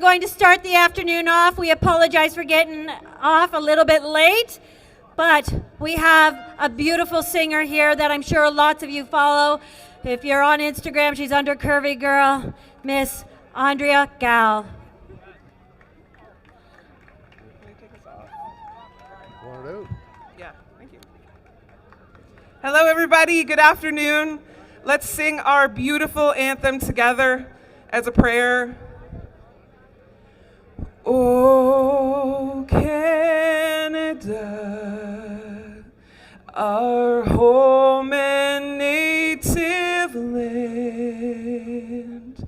going to start the afternoon off. We apologize for getting off a little bit late, but we have a beautiful singer here that I'm sure lots of you follow. If you're on Instagram, she's under Curvy Girl, Miss Andrea Gal. Yeah, thank you. Hello, everybody. Good afternoon. Let's sing our beautiful anthem together as a prayer. Oh, Canada, our home and native land,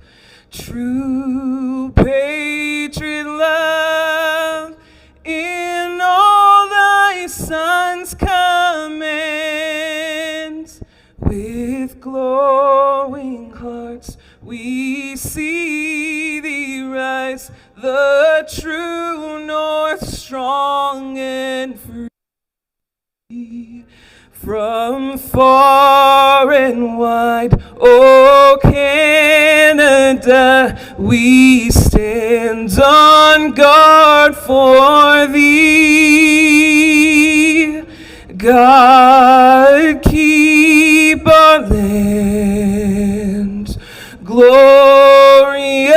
true patriot love in all thy sons' commands. With glowing hearts we see thee rise, the true north, strong and free. From far and wide, O Canada, we stand on guard for thee. God, keep our land glorious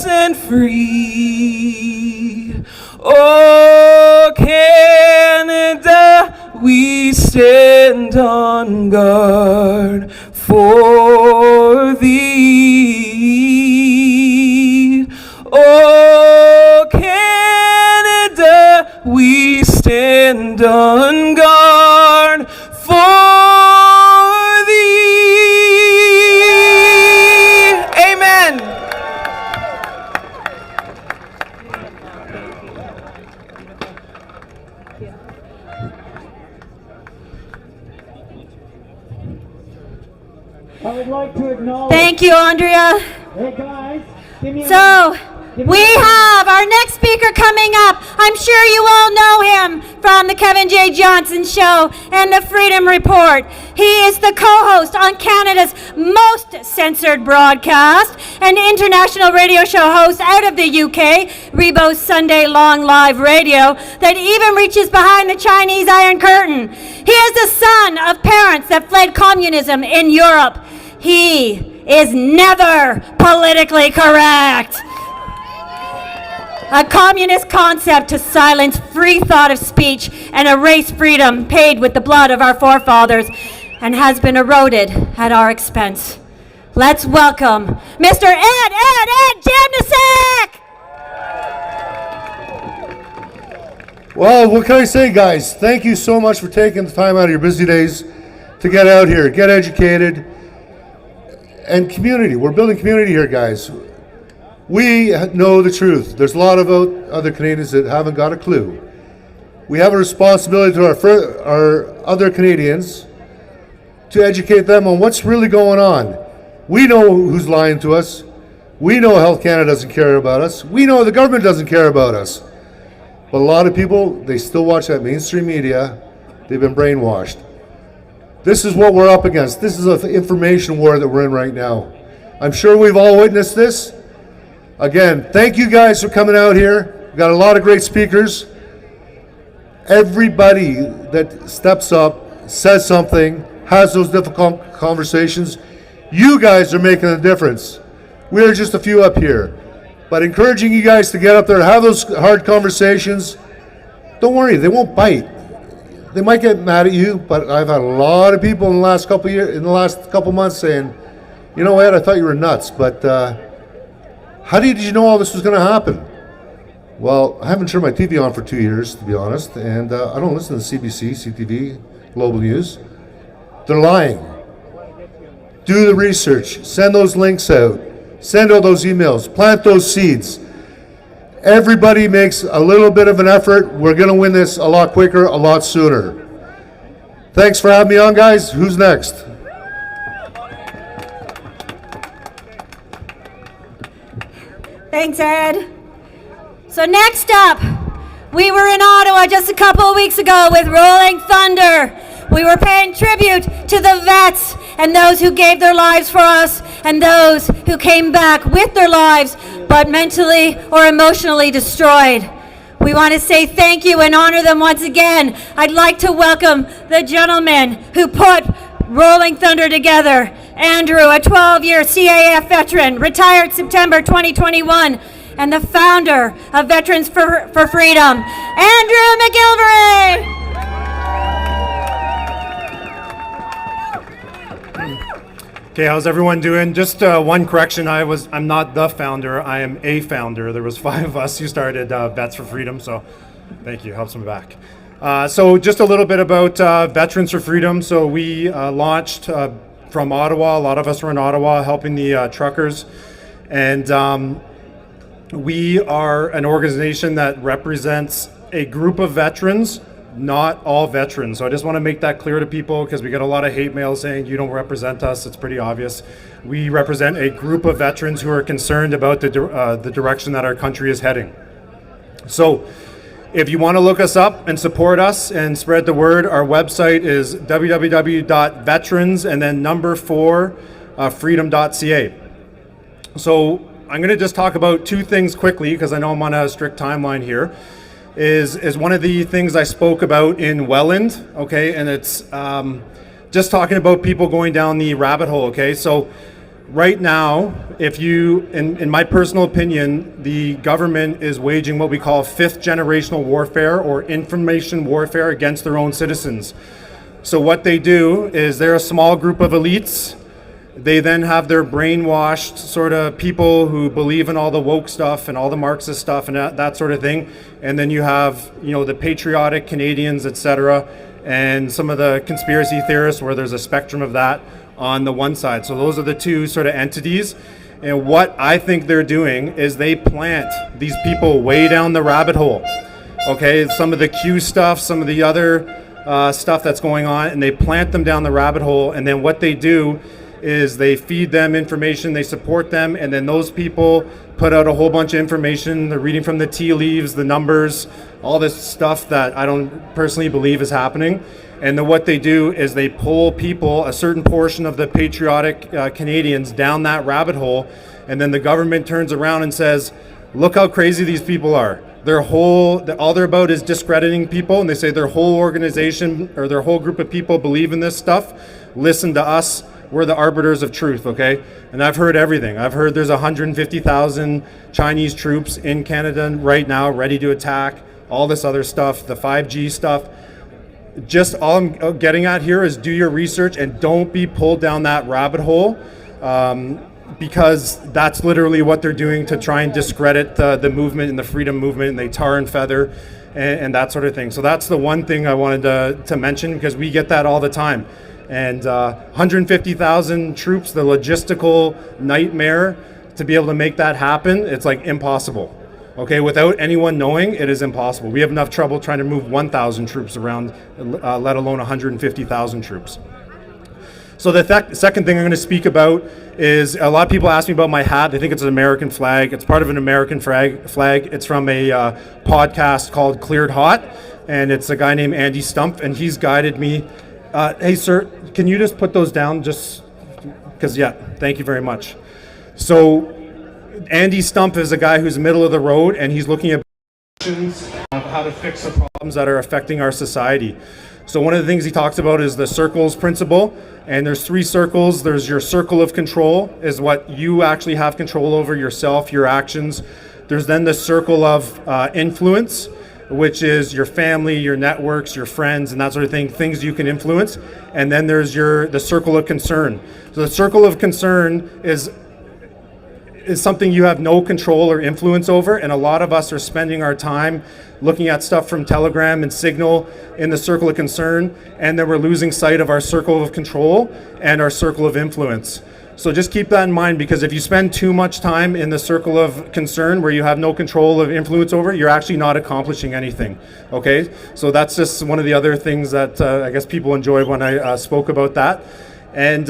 and free. O Canada, we stand on guard for thee. O Canada, we stand on guard for thee. Amen. I would like to acknowledge. Thank you, Andrea. Hey guys, give me a So, we have our next speaker coming up. I'm sure you all know him from the Kevin J. Johnson Show and the Freedom Report. He is the co-host on Canada's most censored broadcast and international radio show host out of the UK, Rebo's Sunday Long Live Radio, that even reaches behind the Chinese Iron Curtain. He is the son of parents that fled communism in Europe. He is never politically correct. A communist concept to silence free thought of speech and erase freedom paid with the blood of our forefathers and has been eroded at our expense. Let's welcome Mr. Ed Jamnisek! Well, what can I say, guys? Thank you so much for taking the time out of your busy days to get out here, get educated, and community. We're building community here, guys. We know the truth. There's a lot of other Canadians that haven't got a clue. We have a responsibility to our other Canadians to educate them on what's really going on. We know who's lying to us. We know Health Canada doesn't care about us. We know the government doesn't care about us. But a lot of people, they still watch that mainstream media. They've been brainwashed. This is what we're up against. This is an information war that we're in right now. I'm sure we've all witnessed this. Again, thank you guys for coming out here. We've got a lot of great speakers. Everybody that steps up, says something, has those difficult conversations, you guys are making a difference. We're just a few up here. But encouraging you guys to get up there, have those hard conversations. Don't worry, they won't bite. They might get mad at you, but I've had a lot of people in the last couple months saying, you know, Ed, I thought you were nuts, but how did you know all this was going to happen? Well, I haven't turned my TV on for 2 years, to be honest, and I don't listen to CBC, CTV, Global News. They're lying. Do the research. Send those links out. Send out those emails. Plant those seeds. Everybody makes a little bit of an effort. We're going to win this a lot quicker, a lot sooner. Thanks for having me on, guys. Who's next? Thanks, Ed. So next up, we were in Ottawa just a couple of weeks ago with Rolling Thunder. We were paying tribute to the vets and those who gave their lives for us and those who came back with their lives but mentally or emotionally destroyed. We want to say thank you and honor them once again. I'd like to welcome the gentleman who put Rolling Thunder together. Andrew, a 12-year CAF veteran, retired September 2021, and the founder of Veterans for Freedom, Andrew McGilvery. Okay, how's everyone doing? Just one correction, I'm not the founder, I am a founder. There was 5 of us who started Vets for Freedom, so thank you, helps me back. So just a little bit about Veterans for Freedom. So we launched from Ottawa. A lot of us were in Ottawa helping the truckers. And we are an organization that represents a group of veterans, not all veterans. So I just want to make that clear to people because we get a lot of hate mail saying you don't represent us. It's pretty obvious. We represent a group of veterans who are concerned about the direction that our country is heading. So if you want to look us up and support us and spread the word, our website is www.veterans and then number 4 freedom.ca. So I'm going to just talk about 2 things quickly because I know I'm on a strict timeline here. Is one of the things I spoke about in Welland, okay, and it's just talking about people going down the rabbit hole, okay. So right now, if you, in my personal opinion, the government is waging what we call 5th generational warfare or information warfare against their own citizens. So what they do is they're a small group of elites. They then have their brainwashed sort of people who believe in all the woke stuff and all the Marxist stuff and that sort of thing. And then you have, you know, the patriotic Canadians, etc., and some of the conspiracy theorists where there's a spectrum of that on the one side. So those are the 2 sort of entities. And what I think they're doing is they plant these people way down the rabbit hole. Okay, some of the Q stuff, some of the other stuff that's going on, and they plant them down the rabbit hole. And then what they do is they feed them information, they support them, and then those people put out a whole bunch of information. They're reading from the tea leaves, the numbers, all this stuff that I don't personally believe is happening. And then what they do is they pull people, a certain portion of the patriotic Canadians, down that rabbit hole, and then the government turns around and says, look how crazy these people are. All they're about is discrediting people, and they say their whole organization or their whole group of people believe in this stuff. Listen to us. We're the arbiters of truth, okay? And I've heard everything. I've heard there's 150,000 Chinese troops in Canada right now ready to attack, all this other stuff, the 5G stuff. Just all I'm getting at here is do your research and don't be pulled down that rabbit hole because that's literally what they're doing to try and discredit the movement and the freedom movement, and they tar and feather and that sort of thing. So that's the one thing I wanted to mention because we get that all the time. And 150,000 troops, the logistical nightmare to be able to make that happen, it's like impossible. Okay, without anyone knowing, it is impossible. We have enough trouble trying to move 1,000 troops around, let alone 150,000 troops. So the second thing I'm going to speak about is a lot of people ask me about my hat. They think it's an American flag. It's part of an American flag. It's from a podcast called Cleared Hot, and it's a guy named Andy Stumpf, and he's guided me. Hey, sir, can you just put those down just because, yeah, thank you very much. So Andy Stumpf is a guy who's middle of the road, and he's looking at how to fix the problems that are affecting our society. So one of the things he talks about is the circles principle, and there's 3 circles. There's your circle of control, is what you actually have control over yourself, your actions. There's then the circle of influence, which is your family, your networks, your friends, and that sort of thing, things you can influence. And then there's the circle of concern. So the circle of concern is something you have no control or influence over, and a lot of us are spending our time looking at stuff from Telegram and Signal in the circle of concern, and then we're losing sight of our circle of control and our circle of influence. So just keep that in mind, because if you spend too much time in the circle of concern where you have no control or influence over, you're actually not accomplishing anything, okay? So that's just one of the other things that I guess people enjoyed when I spoke about that. And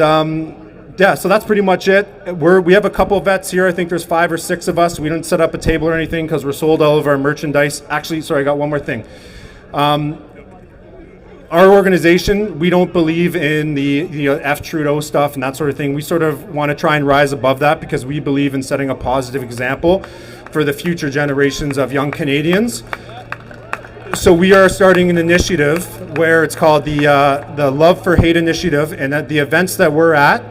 yeah, so that's pretty much it. We have a couple of vets here. I think there's 5 or 6 of us. We didn't set up a table or anything because we're sold all of our merchandise. Actually, sorry, I got one more thing. On our organization, we don't believe in the F Trudeau stuff and that sort of thing. We sort of want to try and rise above that because we believe in setting a positive example for the future generations of young Canadians. So we are starting an initiative where it's called the Love for Hate Initiative, and at the events that we're at,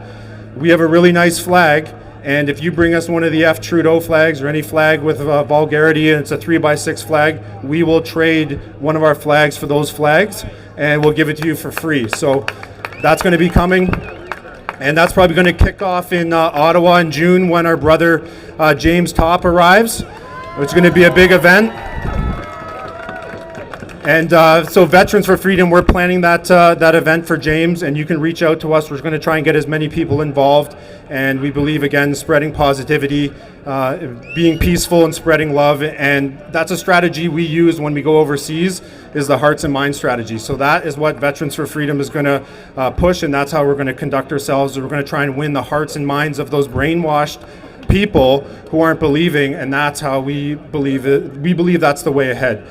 we have a really nice flag. And if you bring us one of the F Trudeau flags or any flag with vulgarity and it's a 3x6 flag, we will trade one of our flags for those flags and we'll give it to you for free. So that's going to be coming. And that's probably going to kick off in Ottawa in June when our brother James Topp arrives. It's going to be a big event. And so Veterans for Freedom, we're planning that event for James, and you can reach out to us. We're going to try and get as many people involved, and we believe, again, spreading positivity, being peaceful and spreading love, and that's a strategy we use when we go overseas, is the hearts and minds strategy. So that is what Veterans for Freedom is going to push, and that's how we're going to conduct ourselves. We're going to try and win the hearts and minds of those brainwashed people who aren't believing, and that's how we believe it. We believe that's the way ahead.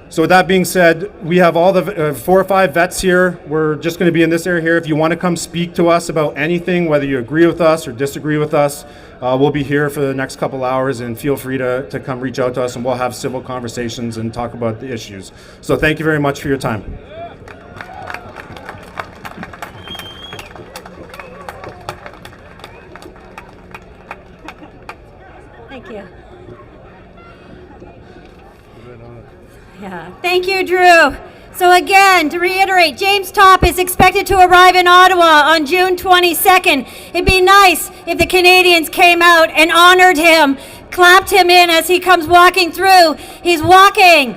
So with that being said, we have all the 4 or 5 vets here. We're just going to be in this area here. If you want to come speak to us about anything, whether you agree with us or disagree with us, we'll be here for the next couple hours, and feel free to come reach out to us, and we'll have civil conversations and talk about the issues. So thank you very much for your time. Thank you. Yeah. Thank you, Drew. So again, to reiterate, James Topp is expected to arrive in Ottawa on June 22nd. It'd be nice if the Canadians came out and honored him, clapped him in as he comes walking through. He's walking,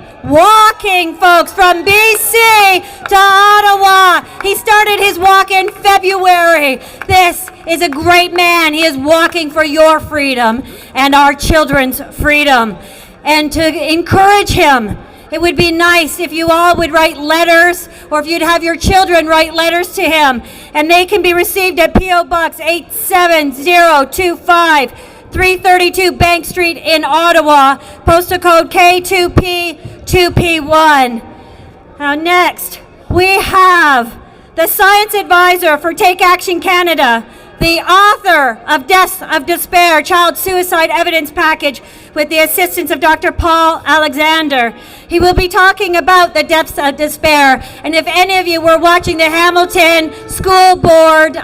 folks, from BC to Ottawa. He started his walk in February. This is a great man. He is walking for your freedom and our children's freedom. And to encourage him, it would be nice if you all would write letters, or if you'd have your children write letters to him, and they can be received at P.O. Box 87025, 332 Bank Street in Ottawa, postal code K2P2P1. Now next, we have the Science Advisor for Take Action Canada, the author of Deaths of Despair, Child Suicide Evidence Package, with the assistance of Dr. Paul Alexander. He will be talking about the deaths of despair. And if any of you were watching the Hamilton School Board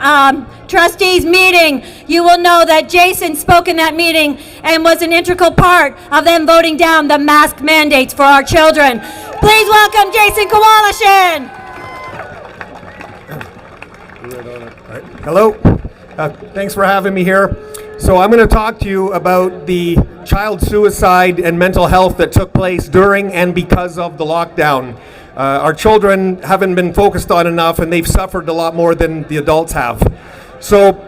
trustees meeting, you will know that Jason spoke in that meeting and was an integral part of them voting down the mask mandates for our children. Please welcome Jason Kowalison. Hello. Thanks for having me here. So I'm going to talk to you about the child suicide and mental health that took place during and because of the lockdown. Our children haven't been focused on enough, and they've suffered a lot more than the adults have. So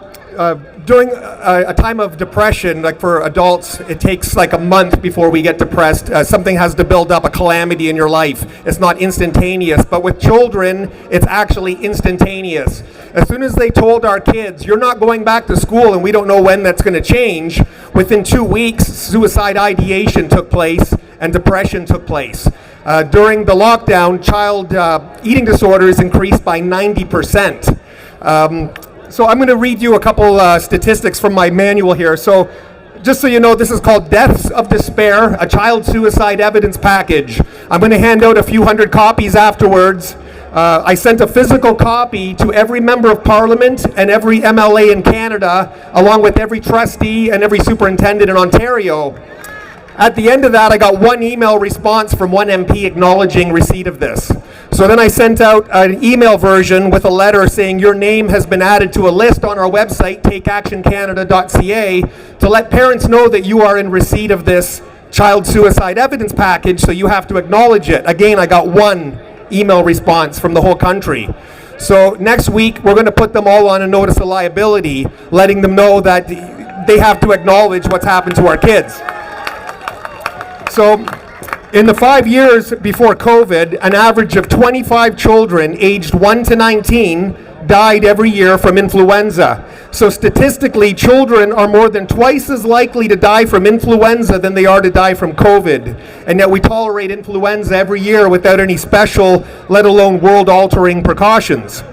during a time of depression, like for adults, it takes like a month before we get depressed. Something has to build up, a calamity in your life. It's not instantaneous, but with children, it's actually instantaneous. As soon as they told our kids, you're not going back to school and we don't know when that's going to change, within 2 weeks, suicide ideation took place and depression took place. During the lockdown, child eating disorders increased by 90%. So I'm going to read you a couple statistics from my manual here. So just so you know, this is called Deaths of Despair, a Child Suicide Evidence Package. I'm going to hand out a few hundred copies afterwards. I sent a physical copy to every member of Parliament and every MLA in Canada, along with every trustee and every superintendent in Ontario. At the end of that, I got one email response from one MP acknowledging receipt of this. So then I sent out an email version with a letter saying your name has been added to a list on our website, takeactioncanada.ca, to let parents know that you are in receipt of this child suicide evidence package, so you have to acknowledge it. Again, I got one email response from the whole country. So next week, we're going to put them all on a notice of liability, letting them know that they have to acknowledge what's happened to our kids. So in the 5 years before COVID, an average of 25 children aged 1 to 19 died every year from influenza. So statistically, children are more than twice as likely to die from influenza than they are to die from COVID. And yet we tolerate influenza every year without any special, let alone world-altering precautions.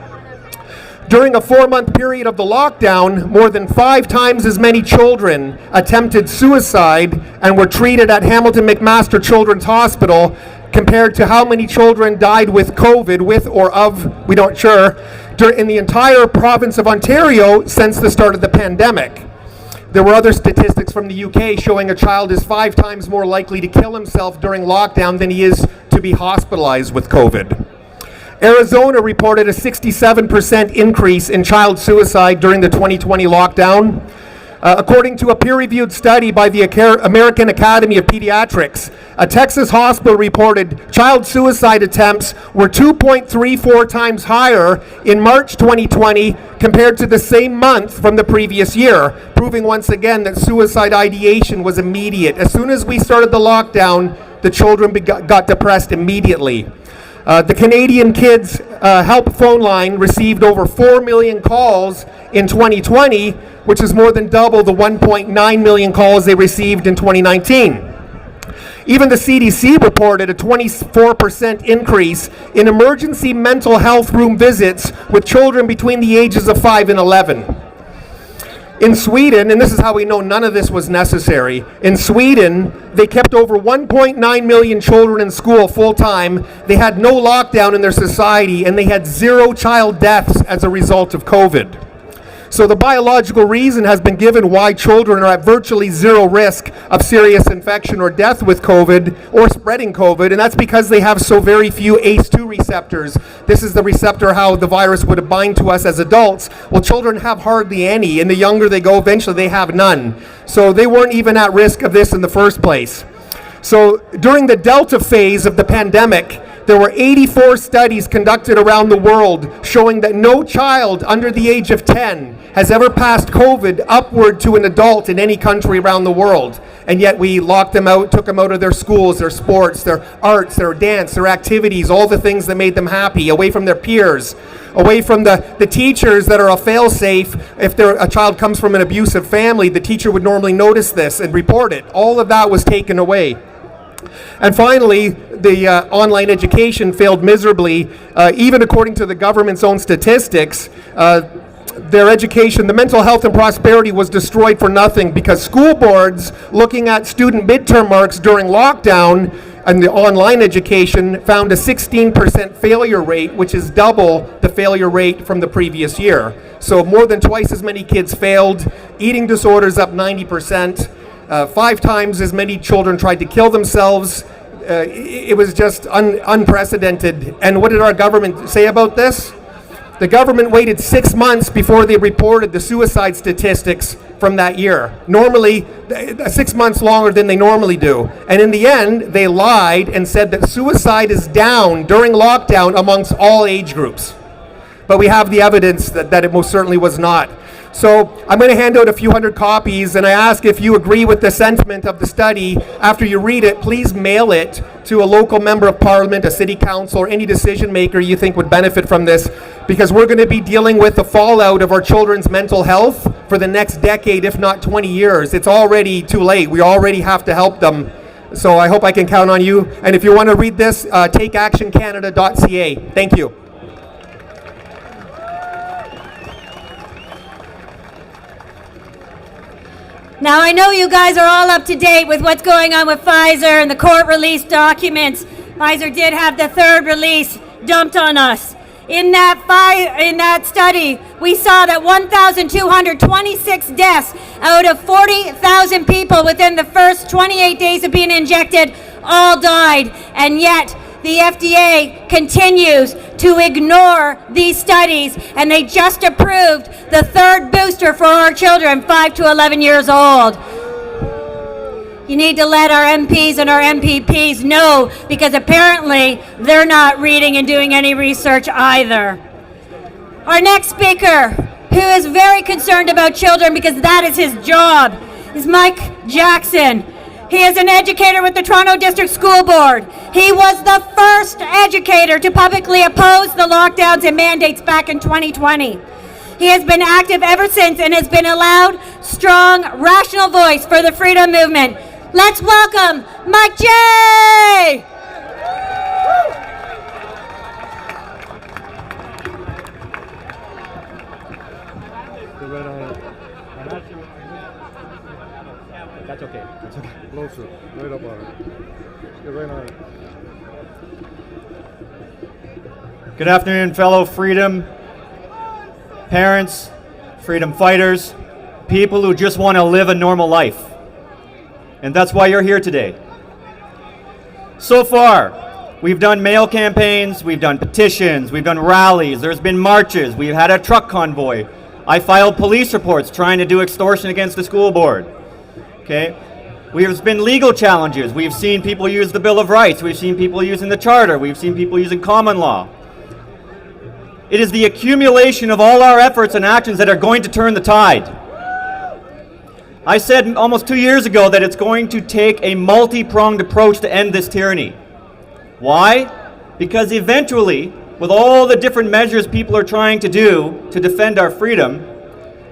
During a 4-month period of the lockdown, more than 5 times as many children attempted suicide and were treated at Hamilton McMaster Children's Hospital compared to how many children died with COVID, with or of, we don't sure, in the entire province of Ontario since the start of the pandemic. There were other statistics from the UK showing a child is 5 times more likely to kill himself during lockdown than he is to be hospitalized with COVID. Arizona reported a 67% increase in child suicide during the 2020 lockdown. According to a peer-reviewed study by the American Academy of Pediatrics, a Texas hospital reported child suicide attempts were 2.34 times higher in March 2020 compared to the same month from the previous year, proving once again that suicide ideation was immediate. As soon as we started the lockdown, the children got depressed immediately. The Canadian Kids Help phone line received over 4 million calls in 2020, which is more than double the 1.9 million calls they received in 2019. Even the CDC reported a 24% increase in emergency mental health room visits with children between the ages of 5 and 11. In Sweden, and this is how we know none of this was necessary, in Sweden, they kept over 1.9 million children in school full-time. They had no lockdown in their society, and they had 0 child deaths as a result of COVID. So the biological reason has been given why children are at virtually 0 risk of serious infection or death with COVID or spreading COVID, and that's because they have so very few ACE2 receptors. This is the receptor how the virus would bind to us as adults. Well, children have hardly any, and the younger they go, eventually they have none. So they weren't even at risk of this in the first place. So during the Delta phase of the pandemic, there were 84 studies conducted around the world showing that no child under the age of 10 has ever passed COVID upward to an adult in any country around the world. And yet we locked them out, took them out of their schools, their sports, their arts, their dance, their activities, all the things that made them happy, away from their peers, away from the teachers that are a fail-safe. If a child comes from an abusive family, the teacher would normally notice this and report it. All of that was taken away. And finally, the online education failed miserably. Even according to the government's own statistics, their education, the mental health and prosperity was destroyed for nothing because school boards looking at student midterm marks during lockdown and the online education found a 16% failure rate, which is double the failure rate from the previous year. So more than twice as many kids failed, eating disorders up 90%. 5 times as many children tried to kill themselves. It was just unprecedented. And what did our government say about this? The government waited 6 months before they reported the suicide statistics from that year. Normally, 6 months longer than they normally do. And in the end, they lied and said that suicide is down during lockdown amongst all age groups. But we have the evidence that it most certainly was not. So I'm going to hand out a few hundred copies, and I ask if you agree with the sentiment of the study. After you read it, please mail it to a local member of parliament, a city council, or any decision maker you think would benefit from this, because we're going to be dealing with the fallout of our children's mental health for the next decade, if not 20 years. It's already too late. We already have to help them. So I hope I can count on you. And if you want to read this, takeactioncanada.ca. Thank you. Now, I know you guys are all up to date with what's going on with Pfizer and the court-released documents. Pfizer did have the 3rd release dumped on us. In that study, we saw that 1,226 deaths out of 40,000 people within the first 28 days of being injected all died, and yet the FDA continues to ignore these studies, and they just approved the 3rd booster for our children 5 to 11 years old. You need to let our MPs and our MPPs know, because apparently they're not reading and doing any research either. Our next speaker, who is very concerned about children because that is his job, is Mike Jackson. He is an educator with the Toronto District School Board. He was the first educator to publicly oppose the lockdowns and mandates back in 2020. He has been active ever since and has been a loud, strong, rational voice for the freedom movement. Let's welcome Mike J. That's okay. That's okay. Closer. Right up on it. Get right on it. Good afternoon, fellow freedom parents, freedom fighters, people who just want to live a normal life. And that's why you're here today. So far, we've done mail campaigns, we've done petitions, we've done rallies, there's been marches, we've had a truck convoy. I filed police reports trying to do extortion against the school board. Okay? There's been legal challenges. We've seen people use the Bill of Rights, we've seen people using the Charter, we've seen people using common law. It is the accumulation of all our efforts and actions that are going to turn the tide. I said almost 2 years ago that it's going to take a multi-pronged approach to end this tyranny. Why? Because eventually, with all the different measures people are trying to do to defend our freedom,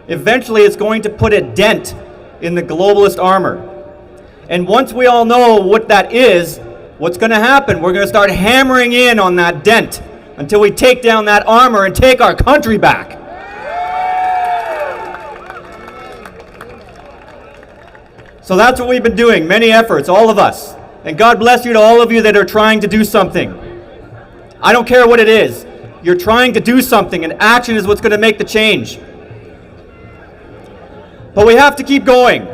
eventually it's going to put a dent in the globalist armor. And once we all know what that is, what's going to happen? We're going to start hammering in on that dent until we take down that armor and take our country back. So that's what we've been doing, many efforts, all of us. And God bless you to all of you that are trying to do something. I don't care what it is. You're trying to do something, and action is what's going to make the change. But we have to keep going.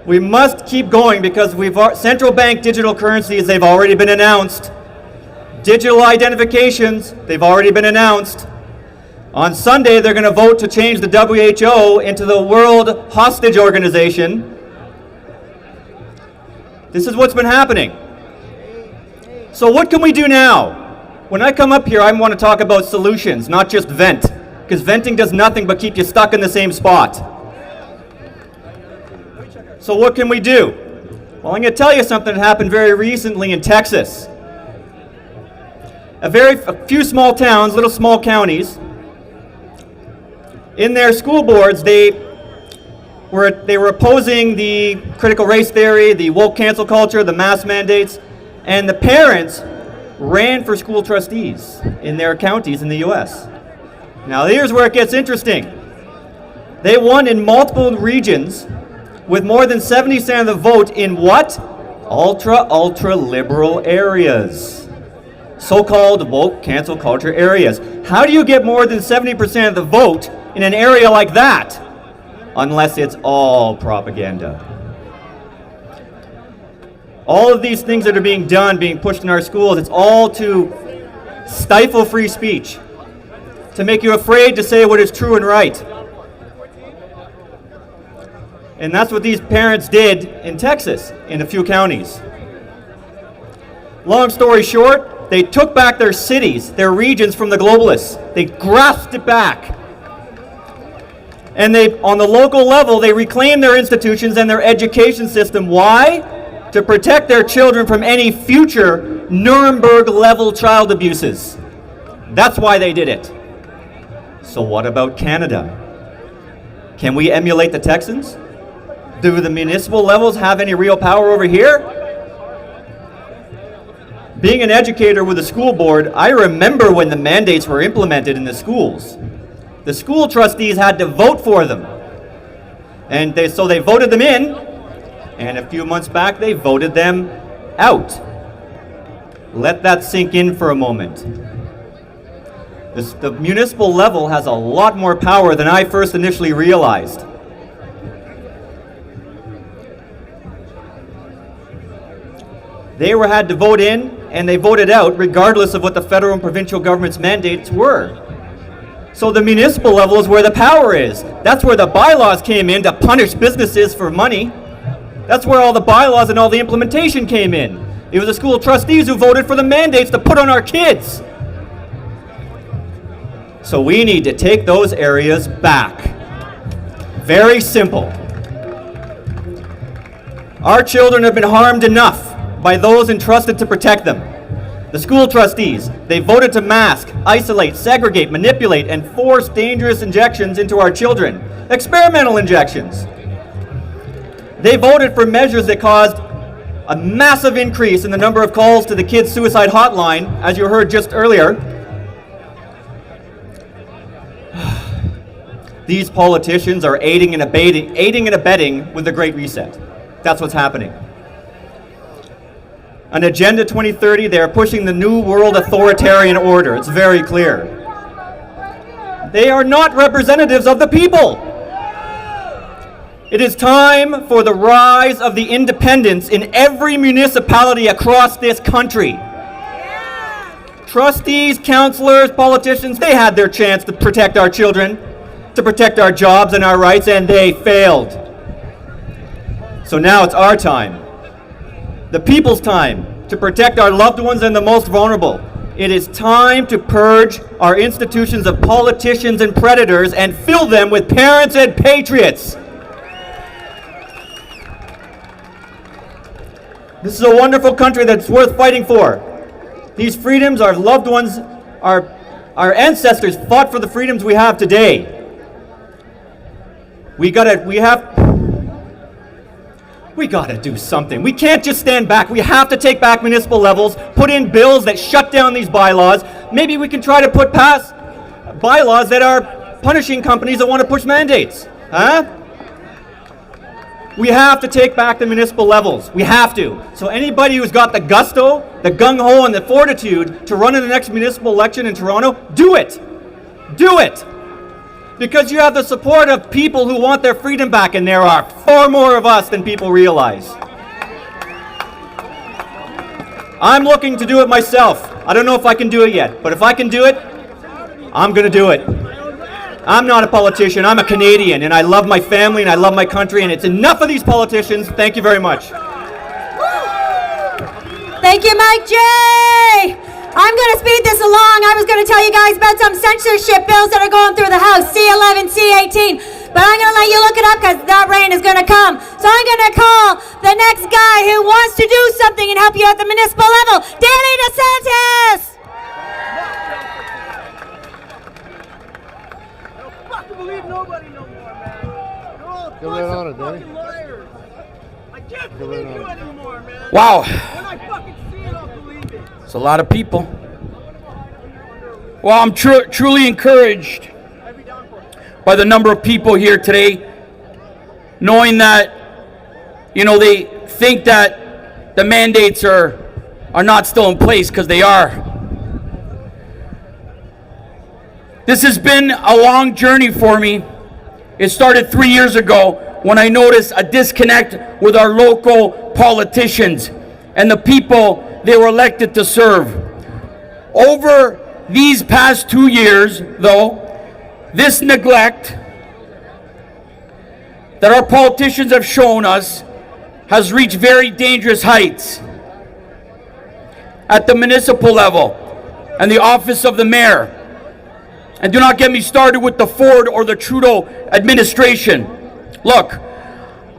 We must keep going because central bank digital currencies, they've already been announced. Digital identifications, they've already been announced. On Sunday, they're going to vote to change the WHO into the World Hostage Organization. This is what's been happening. So what can we do now? When I come up here, I want to talk about solutions, not just vent, because venting does nothing but keep you stuck in the same spot. So what can we do? Well, I'm going to tell you something that happened very recently in Texas. A few small towns, little small counties, in their school boards, they were opposing the critical race theory, the woke cancel culture, the mask mandates, and the parents ran for school trustees in their counties in the U.S. Now here's where it gets interesting. They won in multiple regions with more than 70% of the vote in what? Ultra liberal areas. So-called woke cancel culture areas. How do you get more than 70% of the vote in an area like that? Unless it's all propaganda. All of these things that are being done, being pushed in our schools, it's all to stifle free speech, to make you afraid to say what is true and right. And that's what these parents did in Texas, in a few counties. Long story short, they took back their cities, their regions from the globalists. They grasped it back. And on the local level, they reclaimed their institutions and their education system. Why? To protect their children from any future Nuremberg-level child abuses. That's why they did it. So what about Canada? Can we emulate the Texans? Do the municipal levels have any real power over here? Being an educator with a school board, I remember when the mandates were implemented in the schools. The school trustees had to vote for them. And so they voted them in, and a few months back they voted them out. Let that sink in for a moment. The municipal level has a lot more power than I first initially realized. They had to vote in, and they voted out regardless of what the federal and provincial government's mandates were. So the municipal level is where the power is. That's where the bylaws came in to punish businesses for money. That's where all the bylaws and all the implementation came in. It was the school trustees who voted for the mandates to put on our kids. So we need to take those areas back. Very simple. Our children have been harmed enough by those entrusted to protect them. The school trustees, they voted to mask, isolate, segregate, manipulate, and force dangerous injections into our children. Experimental injections. They voted for measures that caused a massive increase in the number of calls to the kids' suicide hotline, as you heard just earlier. These politicians are aiding and abetting with the Great Reset. That's what's happening. On Agenda 2030, they are pushing the New World Authoritarian Order. It's very clear. They are not representatives of the people. It is time for the rise of the independents in every municipality across this country. Trustees, councillors, politicians, they had their chance to protect our children, to protect our jobs and our rights, and they failed. So now it's our time, the people's time, to protect our loved ones and the most vulnerable. It is time to purge our institutions of politicians and predators and fill them with parents and patriots. This is a wonderful country that's worth fighting for. These freedoms, our loved ones, our ancestors fought for the freedoms we have today. We gotta do something. We can't just stand back. We have to take back municipal levels, put in bills that shut down these bylaws. Maybe we can try to put past bylaws that are punishing companies that want to push mandates. Huh? We have to take back the municipal levels. We have to. So anybody who's got the gusto, the gung-ho, and the fortitude to run in the next municipal election in Toronto, do it. Do it. Because you have the support of people who want their freedom back, and there are far more of us than people realize. I'm looking to do it myself. I don't know if I can do it yet, but if I can do it, I'm going to do it. I'm not a politician, I'm a Canadian, and I love my family and I love my country, and it's enough of these politicians. Thank you very much. Thank you, Mike J. I'm going to speed this along. I was going to tell you guys about some censorship bills that are going through the House, C11, C18, but I'm going to let you look it up because that rain is going to come. So I'm going to call the next guy who wants to do something and help you at the municipal level, Danny DeSantis. Believe nobody no more, man. You're all Get right on it, fucking Danny. liars. I can't believe you anymore, man. Wow. When I fucking see it, I'll believe it. It's a lot of people. Well, I'm truly encouraged by the number of people here today, knowing that, they think that the mandates are not still in place, because they are. This has been a long journey for me. It started 3 years ago when I noticed a disconnect with our local politicians and the people they were elected to serve. Over these past 2 years, though, this neglect that our politicians have shown us has reached very dangerous heights. At the municipal level and the office of the mayor. And do not get me started with the Ford or the Trudeau administration. Look,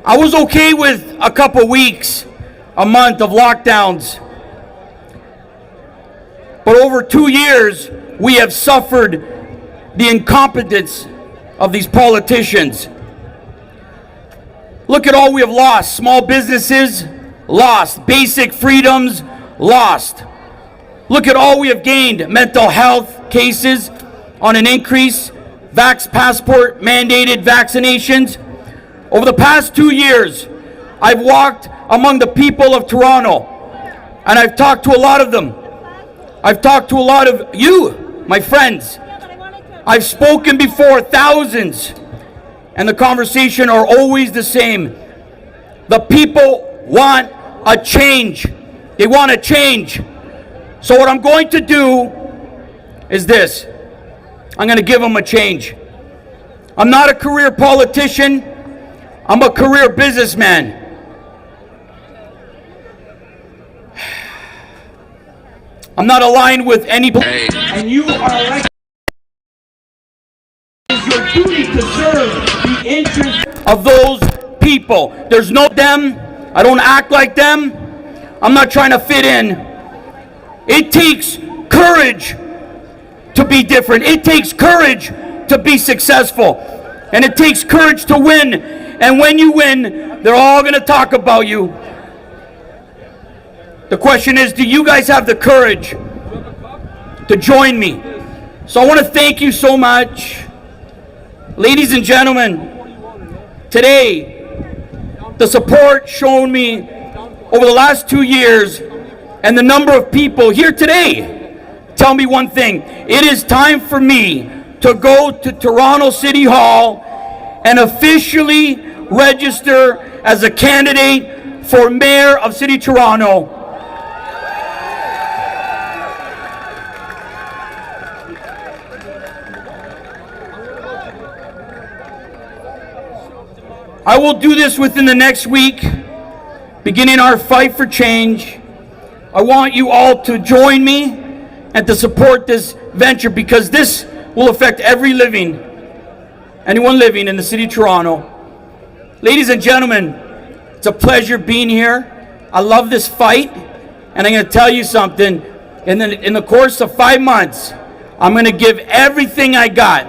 I was okay with a couple weeks, a month of lockdowns. But over 2 years, we have suffered the incompetence of these politicians. Look at all we have lost. Small businesses, lost. Basic freedoms, lost. Look at all we have gained. Mental health cases on an increase, vax passport mandated vaccinations. Over the past 2 years, I've walked among the people of Toronto, and I've talked to a lot of them. I've talked to a lot of you, my friends. I've spoken before thousands, and the conversation are always the same. The people want a change. They want a change. So what I'm going to do is this. I'm going to give them a change. I'm not a career politician. I'm a career businessman. I'm not aligned with any... And you are elected. It's your duty to serve the interests of those people. There's no them, I don't act like them. I'm not trying to fit in. It takes courage to be different. It takes courage to be successful. And it takes courage to win. And when you win, they're all going to talk about you. The question is, do you guys have the courage to join me? So I want to thank you so much. Ladies and gentlemen, today, the support shown me over the last 2 years and the number of people here today tell me one thing. It is time for me to go to Toronto City Hall and officially register as a candidate for Mayor of City Toronto. I will do this within the next week, beginning our fight for change. I want you all to join me and to support this venture, because this will affect anyone living in the city of Toronto. Ladies and gentlemen, it's a pleasure being here. I love this fight, and I'm going to tell you something. In the course of 5 months, I'm going to give everything I got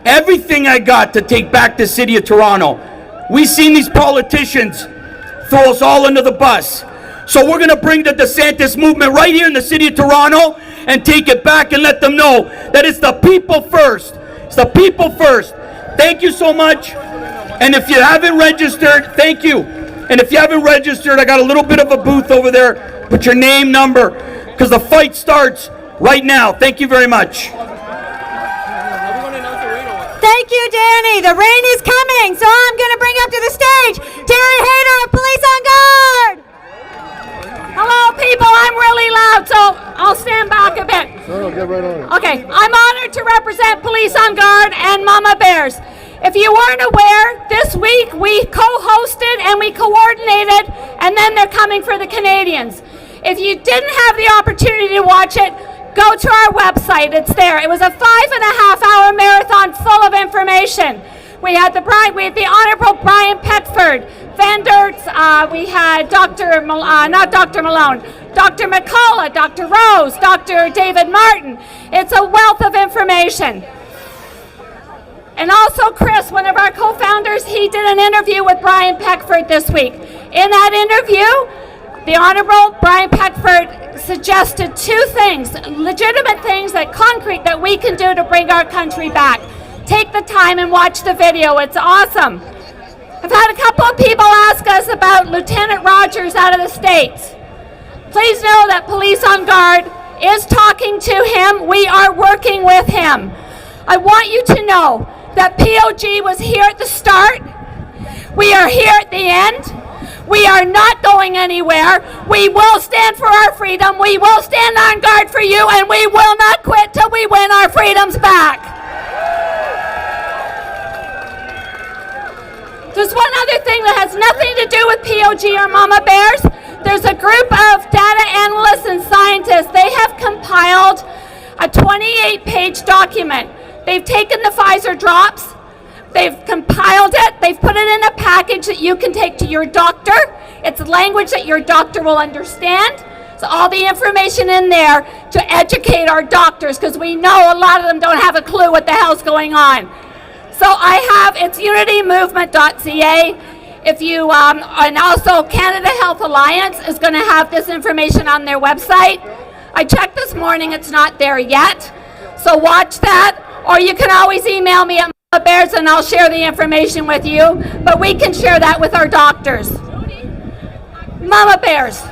to take back the city of Toronto. We've seen these politicians throw us all under the bus. So we're going to bring the DeSantis movement right here in the city of Toronto and take it back and let them know that it's the people first. It's the people first. Thank you so much. And if you haven't registered, thank you. And if you haven't registered, I got a little bit of a booth over there. Put your name, number, because the fight starts right now. Thank you very much. Thank you, Danny. The rain is coming, so I'm going to bring up to the stage Terry Hayter of Police on Guard. Hello, people. I'm really loud, so I'll stand back a bit. No, get right on it. Okay, I'm honored to represent Police on Guard and Mama Bears. If you weren't aware, this week we co-hosted and we coordinated, and then they're coming for the Canadians. If you didn't have the opportunity to watch it, go to our website. It's there. It was a 5.5-hour marathon full of information. We had the Honorable Brian Peckford, Van Dirts, we had Dr. McCullough, Dr. Rose, Dr. David Martin. It's a wealth of information. And also Chris, one of our co-founders, he did an interview with Brian Peckford this week. In that interview, the Honorable Brian Peckford suggested 2 things, legitimate things, concrete that we can do to bring our country back. Take the time and watch the video. It's awesome. I've had a couple of people ask us about Lieutenant Rogers out of the States. Please know that Police on Guard is talking to him. We are working with him. I want you to know that POG was here at the start. We are here at the end. We are not going anywhere. We will stand for our freedom. We will stand on guard for you, and we will not quit till we win our freedoms back. There's one other thing that has nothing to do with POG or Mama Bears. There's a group of data analysts and scientists. They have compiled a 28-page document. They've taken the Pfizer drops. They've compiled it. They've put it in a package that you can take to your doctor. It's language that your doctor will understand. So all the information in there to educate our doctors, because we know a lot of them don't have a clue what the hell's going on. So it's unitymovement.ca. If you, and also Canada Health Alliance is going to have this information on their website. I checked this morning, it's not there yet. So watch that, or you can always email me at Mama Bears and I'll share the information with you, but we can share that with our doctors. Mama Bears.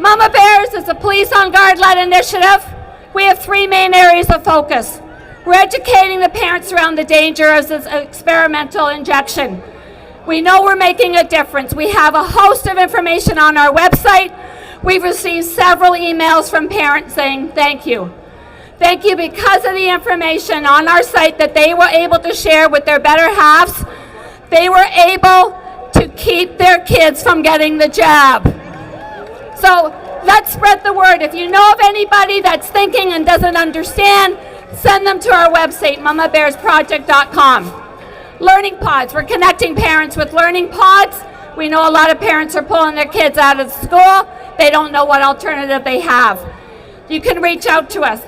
Mama Bears is a Police on Guard-led initiative. We have 3 main areas of focus. We're educating the parents around the danger of this experimental injection. We know we're making a difference. We have a host of information on our website. We've received several emails from parents saying thank you. Thank you because of the information on our site that they were able to share with their better halves. They were able to keep their kids from getting the jab. So let's spread the word. If you know of anybody that's thinking and doesn't understand, send them to our website, mamabearsproject.com. Learning pods. We're connecting parents with learning pods. We know a lot of parents are pulling their kids out of school. They don't know what alternative they have. You can reach out to us.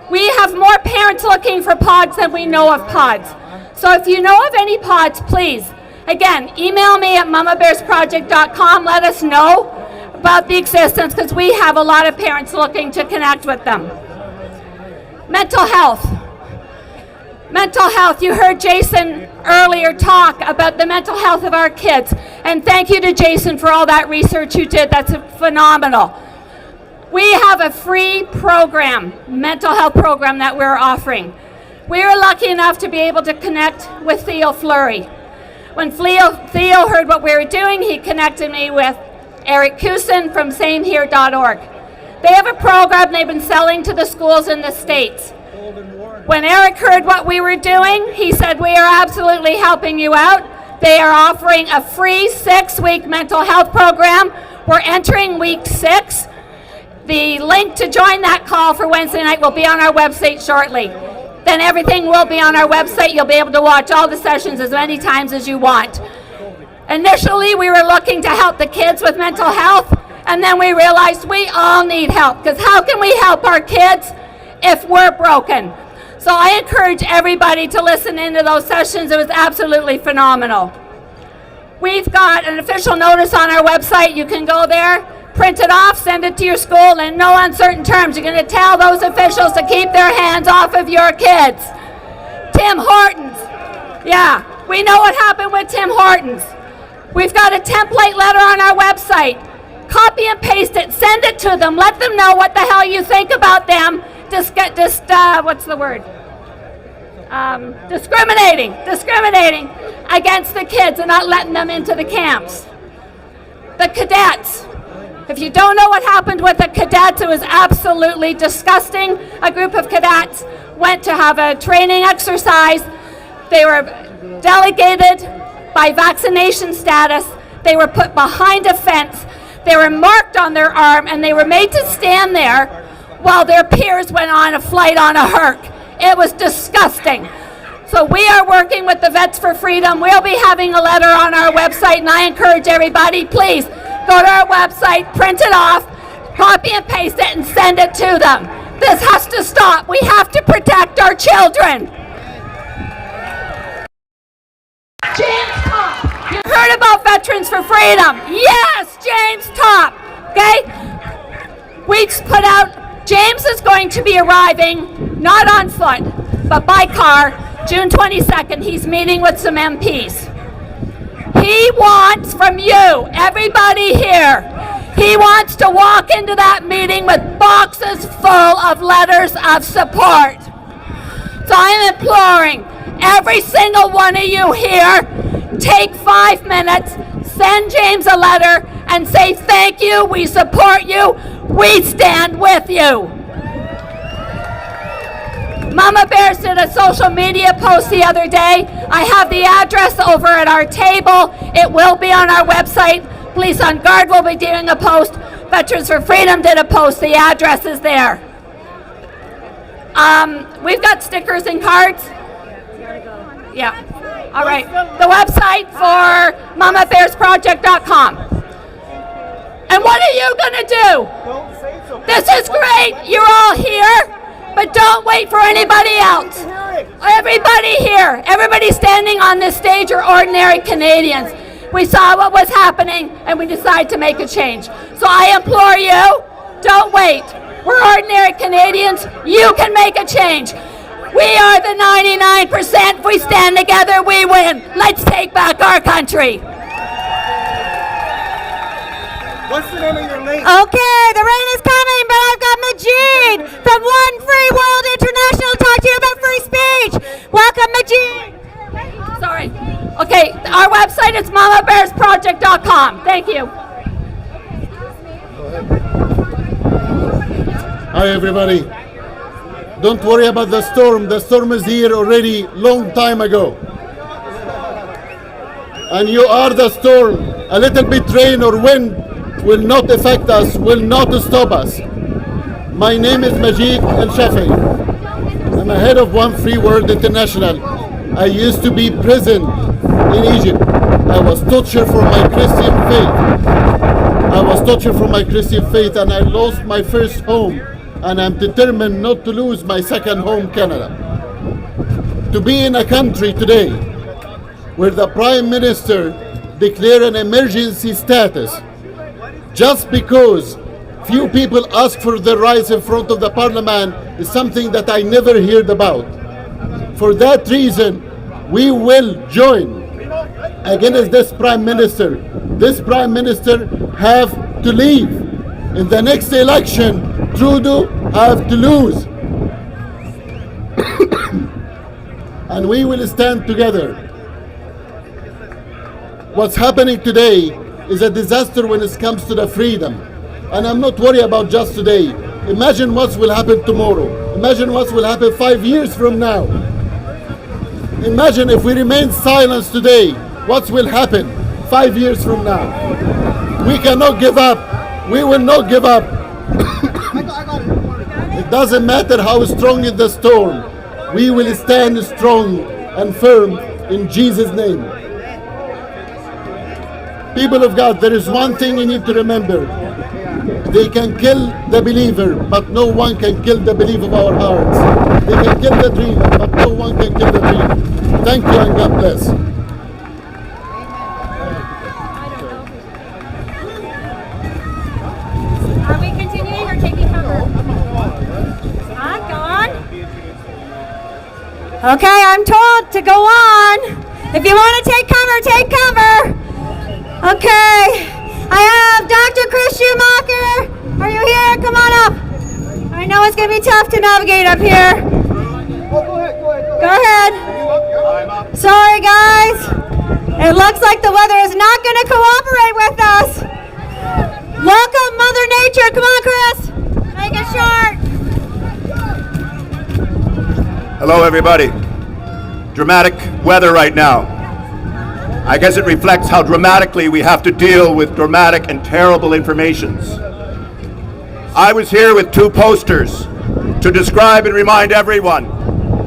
We have more parents looking for pods than we know of pods. So if you know of any pods, please, again, email me at mamabearsproject.com. Let us know about the existence, because we have a lot of parents looking to connect with them. Mental health. Mental health. You heard Jason earlier talk about the mental health of our kids. And thank you to Jason for all that research you did. That's phenomenal. We have a free program, mental health program that we're offering. We were lucky enough to be able to connect with Theo Fleury. When Theo heard what we were doing, he connected me with Eric Kusin from samehere.org. They have a program they've been selling to the schools in the States. When Eric heard what we were doing, he said, we are absolutely helping you out. They are offering a free 6-week mental health program. We're entering week 6. The link to join that call for Wednesday night will be on our website shortly. Then everything will be on our website. You'll be able to watch all the sessions as many times as you want. Initially, we were looking to help the kids with mental health, and then we realized we all need help, because how can we help our kids if we're broken? So I encourage everybody to listen into those sessions. It was absolutely phenomenal. We've got an official notice on our website. You can go there, print it off, send it to your school in no uncertain terms. You're going to tell those officials to keep their hands off of your kids. Tim Hortons. Yeah, we know what happened with Tim Hortons. We've got a template letter on our website. Copy and paste it, send it to them, let them know what the hell you think about them. What's the word? Discriminating against the kids and not letting them into the camps. The cadets. If you don't know what happened with the cadets, it was absolutely disgusting. A group of cadets went to have a training exercise. They were delegated by vaccination status. They were put behind a fence. They were marked on their arm, and they were made to stand there while their peers went on a flight on a Herc. It was disgusting. So we are working with the Vets for Freedom. We'll be having a letter on our website, and I encourage everybody, please go to our website, print it off, copy and paste it, and send it to them. This has to stop. We have to protect our children. James Top. You heard about Veterans for Freedom. Yes, James Top. Okay? We put out, James is going to be arriving, not on foot, but by car, June 22nd. He's meeting with some MPs. He wants from you, everybody here, he wants to walk into that meeting with boxes full of letters of support. So I'm imploring every single one of you here, take 5 minutes, send James a letter, and say thank you, we support you, we stand with you. Mama Bears did a social media post the other day. I have the address over at our table. It will be on our website. Police on Guard will be doing a post. Veterans for Freedom did a post. The address is there. We've got stickers and cards. Yeah. All right. The website for mamabearsproject.com. And what are you going to do? This is great. You're all here. But don't wait for anybody else. Everybody here, everybody standing on this stage are ordinary Canadians. We saw what was happening and we decided to make a change. So I implore you, don't wait. We're ordinary Canadians. You can make a change. We are the 99%. If we stand together, we win. Let's take back our country. What's the name of your link? Okay, the rain is coming, but I've got Majid from One Free World International to talk to you about free speech. Welcome, Majid. Sorry. Okay, our website is mamabearsproject.com. Thank you. Hi, everybody. Don't worry about the storm. The storm is here already long time ago. And you are the storm. A little bit rain or wind will not affect us, will not stop us. My name is Majid El-Shafi. I'm the head of One Free World International. I used to be present in Egypt. I was tortured for my Christian faith. I was tortured for my Christian faith, and I lost my first home, and I'm determined not to lose my second home, Canada. To be in a country today where the Prime Minister declared an emergency status just because few people ask for their rights in front of the Parliament is something that I never heard about. For that reason, we will join against this Prime Minister. This Prime Minister have to leave. In the next election, Trudeau have to lose. And we will stand together. What's happening today is a disaster when it comes to the freedom. And I'm not worried about just today. Imagine what will happen tomorrow. Imagine what will happen 5 years from now. Imagine if we remain silent today, what will happen 5 years from now? We cannot give up. We will not give up. It doesn't matter how strong is the storm. We will stand strong and firm in Jesus' name. People of God, there is one thing you need to remember. They can kill the believer, but no one can kill the belief of our hearts. They can kill the dreamer, but no one can kill the dream. Thank you and God bless. Are we continuing or taking cover? Go on. Okay, I'm told to go on. If you want to take cover, take cover. Okay, I have Dr. Chris Schumacher. Are you here? Come on up. I know it's going to be tough to navigate up here. Go ahead. Sorry, guys. It looks like the weather is not going to cooperate with us. Welcome, Mother Nature. Come on, Chris. Make it short. Hello, everybody. Dramatic weather right now. I guess it reflects how dramatically we have to deal with dramatic and terrible informations. I was here with 2 posters to describe and remind everyone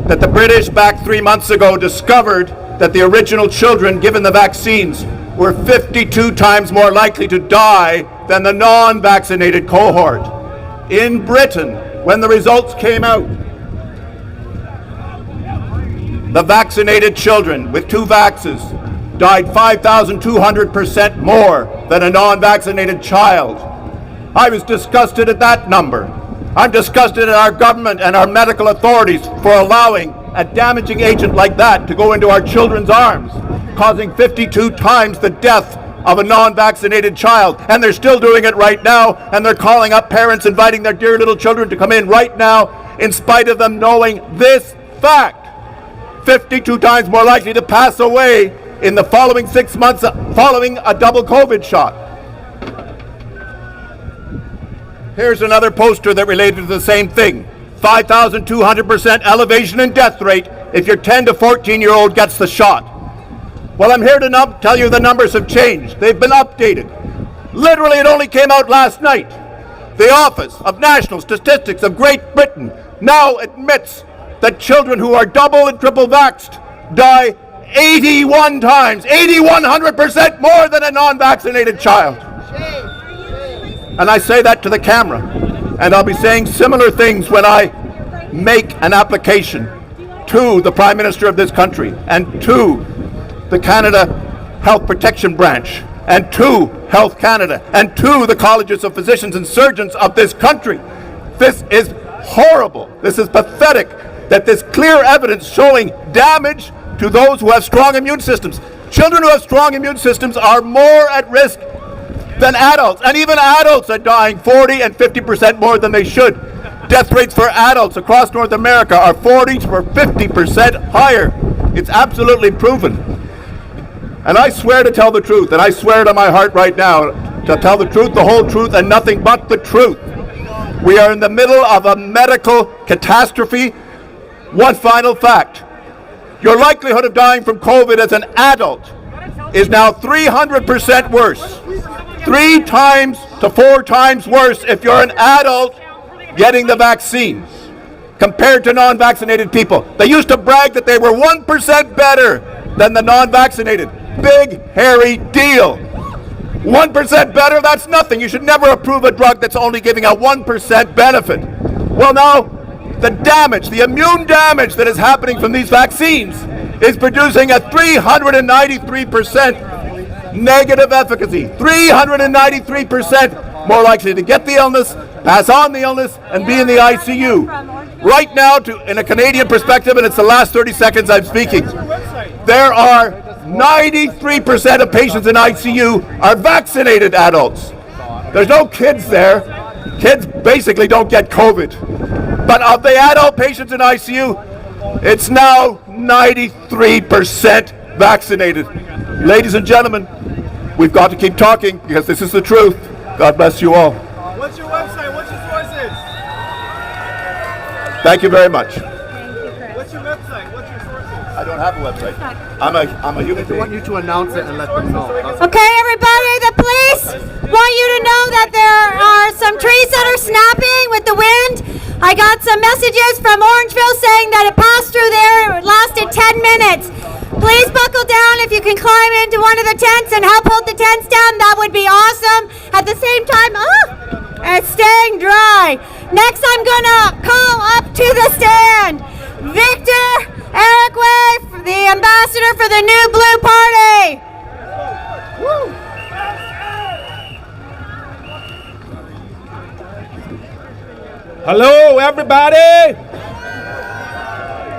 that the British back 3 months ago discovered that the original children given the vaccines were 52 times more likely to die than the non-vaccinated cohort. In Britain, when the results came out, the vaccinated children with 2 vaxes died 5,200% more than a non-vaccinated child. I was disgusted at that number. I'm disgusted at our government and our medical authorities for allowing a damaging agent like that to go into our children's arms, causing 52 times the death of a non-vaccinated child. And they're still doing it right now, and they're calling up parents, inviting their dear little children to come in right now, in spite of them knowing this fact. 52 times more likely to pass away in the following 6 months following a double COVID shot. Here's another poster that related to the same thing. 5,200% elevation in death rate if your 10 to 14-year-old gets the shot. Well, I'm here to tell you the numbers have changed. They've been updated. Literally, it only came out last night. The Office of National Statistics of Great Britain now admits that children who are double and triple vaxxed die 81 times, 8,100% more than a non-vaccinated child. And I say that to the camera, and I'll be saying similar things when I make an application to the Prime Minister of this country, and to the Canada Health Protection Branch, and to Health Canada, and to the colleges of physicians and surgeons of this country. This is horrible. This is pathetic that there's clear evidence showing damage to those who have strong immune systems. Children who have strong immune systems are more at risk than adults, and even adults are dying 40 and 50% more than they should. Death rates for adults across North America are 40 to 50% higher. It's absolutely proven. And I swear to tell the truth, and I swear to my heart right now to tell the truth, the whole truth, and nothing but the truth. We are in the middle of a medical catastrophe. One final fact. Your likelihood of dying from COVID as an adult is now 300% worse. 3 times to 4 times worse if you're an adult getting the vaccine compared to non-vaccinated people. They used to brag that they were 1% better than the non-vaccinated. big, hairy deal. 1% better, that's nothing. You should never approve a drug that's only giving a 1% benefit. Well, now, the damage, the immune damage that is happening from these vaccines is producing a 393% negative efficacy. 393% more likely to get the illness, pass on the illness, and be in the ICU. Right now, in a Canadian perspective, and it's the last 30 seconds I'm speaking, there are 93% of patients in ICU are vaccinated adults. There's no kids there. Kids basically don't get COVID. But of the adult patients in ICU, it's now 93% vaccinated. Ladies and gentlemen, we've got to keep talking because this is the truth. God bless you all. What's your website? What's your sources? Thank you very much. What's your website? What's your sources? I don't have a website. I'm a human being. I want you to announce it and let them know. Okay, everybody, the police want you to know that there are some trees that are snapping with the wind. I got some messages from Orangeville saying that it passed through there. It lasted 10 minutes. Please buckle down if you can climb into one of the tents and help hold the tents down. That would be awesome. At the same time, it's staying dry. Next, I'm gonna call up to the stand Victor Eric, the ambassador for the New Blue Party. Woo. Hello, everybody.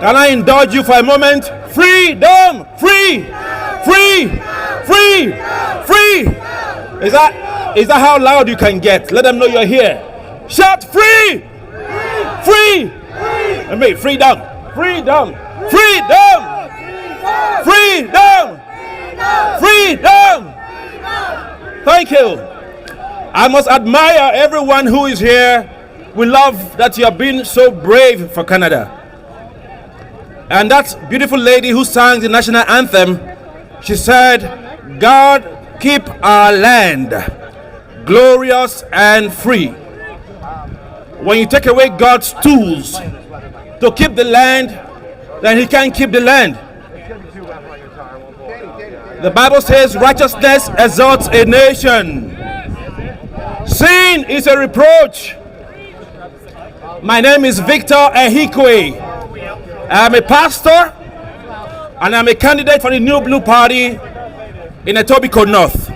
Can I indulge you for a moment? Freedom! Free! Free! Free! Free! Is that how loud you can get? Let them know you're here. Shout free! Free! I mean freedom! Freedom! Freedom! Freedom! Freedom! Thank you. I must admire everyone who is here. We love that you have been so brave for Canada. And that beautiful lady who sang the national anthem, she said, God keep our land glorious and free. When you take away God's tools to keep the land, then he can't keep the land. The Bible says righteousness exalts a nation. Sin is a reproach. My name is Victor Ehikwe. I'm a pastor and I'm a candidate for the New Blue Party in Etobicoke North.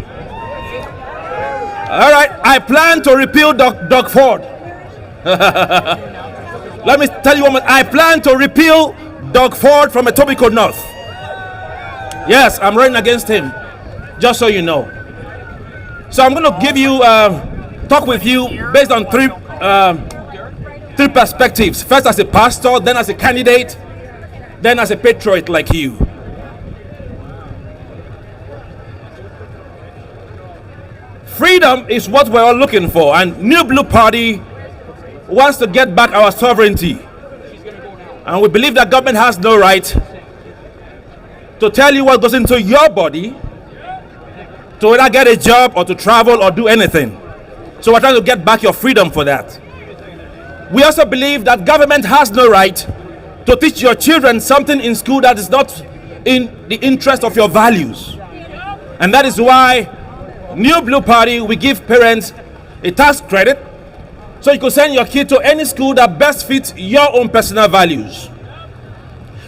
All right, I plan to repeal Doug Ford. Let me tell you one more. I plan to repeal Doug Ford from Etobicoke North. Yes, I'm running against him, just so you know. So I'm going to give you, talk with you based on three perspectives. First as a pastor, then as a candidate, then as a patriot like you. Freedom is what we're all looking for, and New Blue Party wants to get back our sovereignty. And we believe that government has no right to tell you what goes into your body, to either get a job or to travel or do anything. So we're trying to get back your freedom for that. We also believe that government has no right to teach your children something in school that is not in the interest of your values. And that is why New Blue Party, we give parents a tax credit so you can send your kid to any school that best fits your own personal values.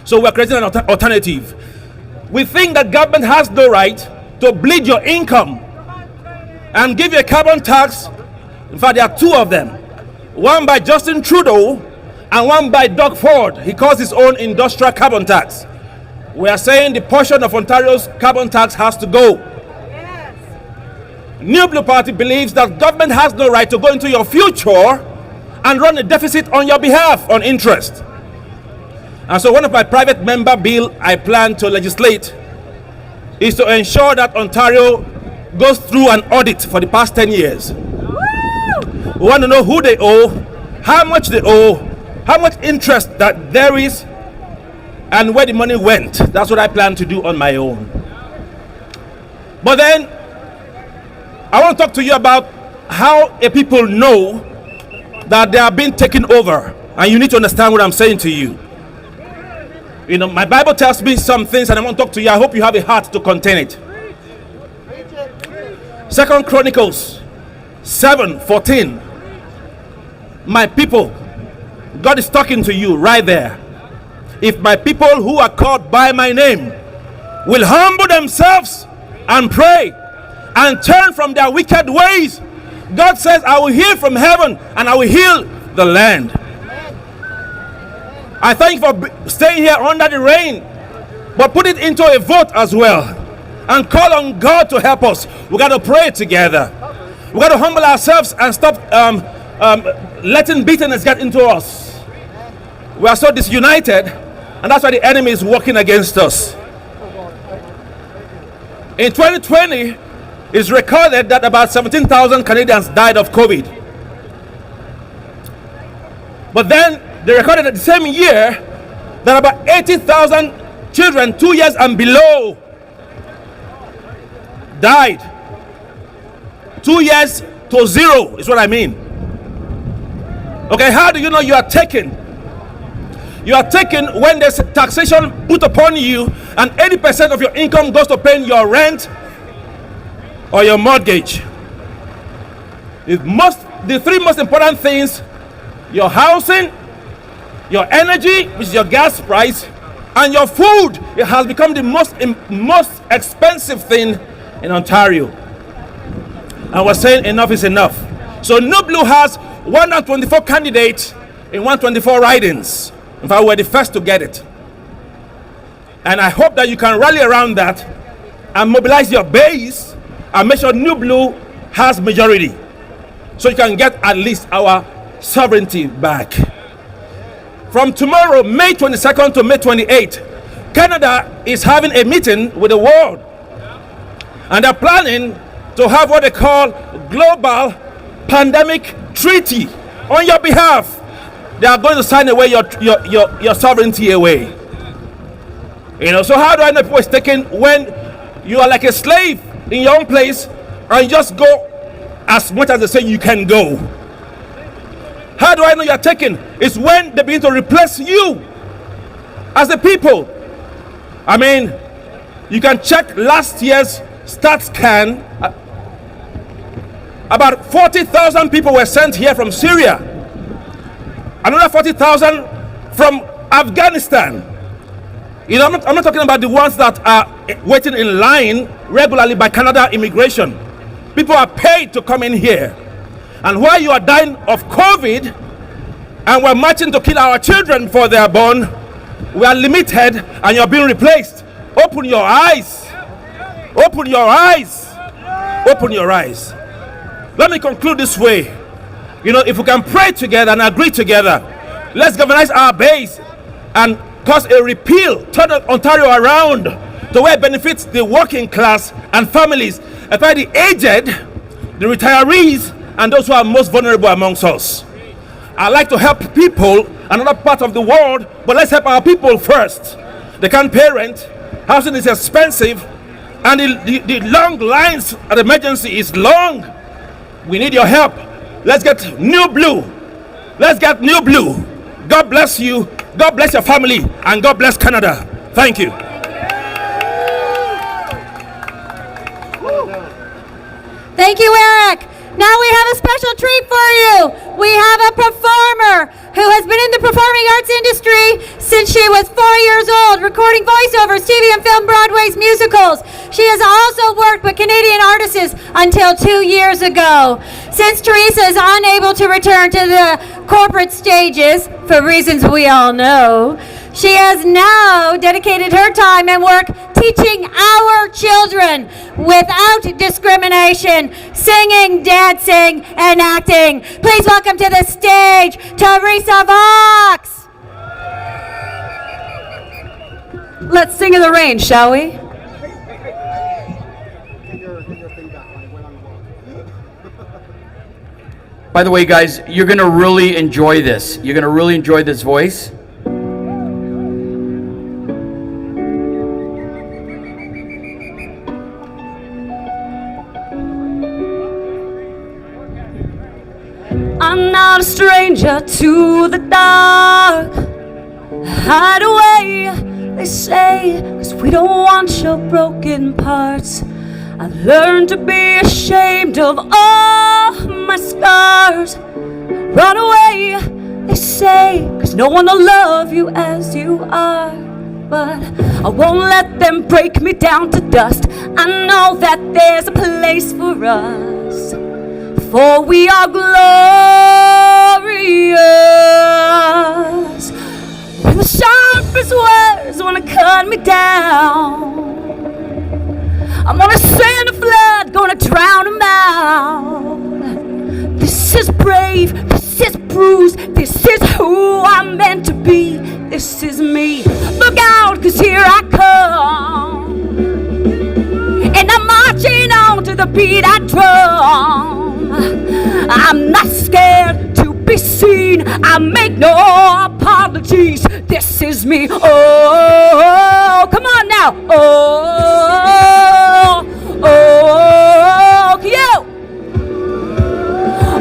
So we're creating an alternative. We think that government has no right to bleed your income and give you a carbon tax. In fact, there are two of them. One by Justin Trudeau and one by Doug Ford. He calls his own industrial carbon tax. We are saying the portion of Ontario's carbon tax has to go. Yes. New Blue Party believes that government has no right to go into your future and run a deficit on your behalf on interest. And so one of my private member bill I plan to legislate is to ensure that Ontario goes through an audit for the past 10 years. We want to know who they owe, how much they owe, how much interest that there is, and where the money went. That's what I plan to do on my own. But then, I want to talk to you about how a people know that they are being taken over. And you need to understand what I'm saying to you. You know, my Bible tells me some things and I want to talk to you. I hope you have a heart to contain it. Second Chronicles 7:14. My people, God is talking to you right there. If my people who are called by my name will humble themselves and pray and turn from their wicked ways, God says, I will hear from heaven and I will heal the land. I thank you for staying here under the rain, but put it into a vote as well and call on God to help us. We got to pray together. We got to humble ourselves and stop letting bitterness get into us. We are so disunited, and that's why the enemy is working against us. In 2020, it's recorded that about 17,000 Canadians died of COVID. But then they recorded that the same year that about 80,000 children 2 years and below died. 2 years to 0 is what I mean. Okay, how do you know you are taken? You are taken when there's taxation put upon you and 80% of your income goes to paying your rent or your mortgage. The three most important things: your housing, your energy, which is your gas price, and your food. It has become the most expensive thing in Ontario. And we're saying enough is enough. So New Blue has 124 candidates in 124 ridings. In fact, we're the first to get it. And I hope that you can rally around that and mobilize your base and make sure New Blue has majority, so you can get at least our sovereignty back. From tomorrow, May 22nd to May 28th, Canada is having a meeting with the world. And they're planning to have what they call Global Pandemic Treaty on your behalf. They are going to sign away your sovereignty away. So how do I know people is taken when you are like a slave in your own place and you just go as much as they say you can go? How do I know you are taken? It's when they begin to replace you as the people. I mean, you can check last year's stats scan. About 40,000 people were sent here from Syria. Another 40,000 from Afghanistan. I'm not talking about the ones that are waiting in line regularly by Canada immigration. People are paid to come in here. And while you are dying of COVID and we're marching to kill our children before they are born, we are limited and you're being replaced. Open your eyes. Open your eyes. Open your eyes. Let me conclude this way. If we can pray together and agree together, let's galvanize our base and cause a repeal, turn Ontario around to where it benefits the working class and families, and by the aged, the retirees, and those who are most vulnerable amongst us. I like to help people another part of the world, but let's help our people first. They can't pay rent, housing is expensive, and the long lines at emergency is long. We need your help. Let's get New Blue. Let's get New Blue. God bless you. God bless your family. And God bless Canada. Thank you. Thank you, Eric. Now we have a special treat for you. We have a performer who has been in the performing arts industry since she was 4 years old, recording voiceovers, TV and film, Broadway's musicals. She has also worked with Canadian artists until 2 years ago. Since Teresa is unable to return to the corporate stages, for reasons we all know, she has now dedicated her time and work teaching our children without discrimination, singing, dancing, and acting. Please welcome to the stage, Teresa Vox. Let's sing in the rain, shall we? By the way, guys, you're going to really enjoy this. You're going to really enjoy this voice. I'm not a stranger to the dark. Hide away, they say, 'cause we don't want your broken parts. I learned to be ashamed of all my scars. Run away, they say, 'cause no one will love you as you are. But I won't let them break me down to dust. I know that there's a place for us, for we are glorious. When the sharpest words wanna cut me down, I'm gonna send a flood, gonna drown them out. This is brave, this is bruised, this is who I'm meant to be. This is me. Look out, 'cause here I come. And I'm marching on to the beat I drum. I'm not scared to be seen. I make no apologies. This is me. Oh, come on now. Oh, oh, you.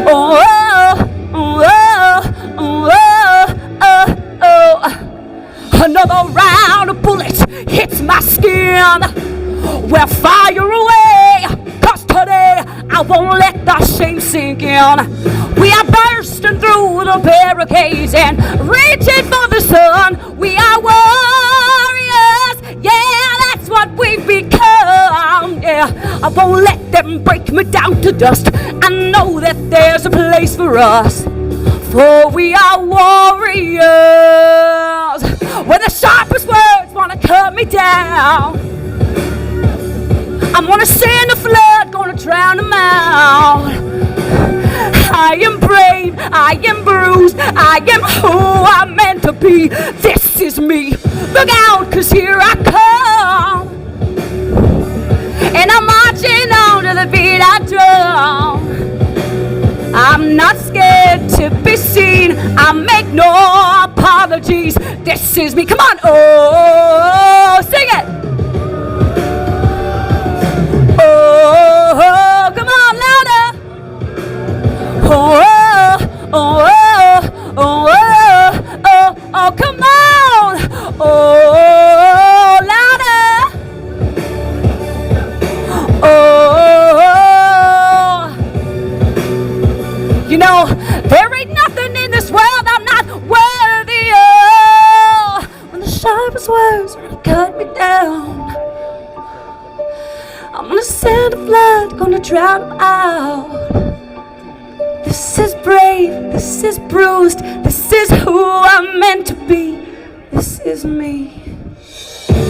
Oh, oh, oh, oh, oh. Another round of bullets hits my skin. Well, fire away, 'cause today I won't let the shame sink in. We are bursting through the barricades and reaching for the sun. We are warriors, yeah, that's what we've become. Yeah, I won't let them break me down to dust. I know that there's a place for us, for we are warriors. When the sharpest words wanna cut me down, I'm gonna send a flood, gonna drown them out. I am brave, I am bruised, I am who I'm meant to be. This is me. Look out, 'cause here I come. And I'm marching on to the beat I drum. I'm not scared to be seen. I make no apologies. This is me. Come on. Oh, sing it. Oh, come on, louder. Oh, oh, oh, oh, oh, oh, come on. Oh, louder. Oh, you know, there ain't nothing in this world I'm not worthy of. When the sharpest words are gonna cut me down, I'm gonna send a flood, gonna drown them out. This is brave, this is bruised, this is who I'm meant to be. This is me.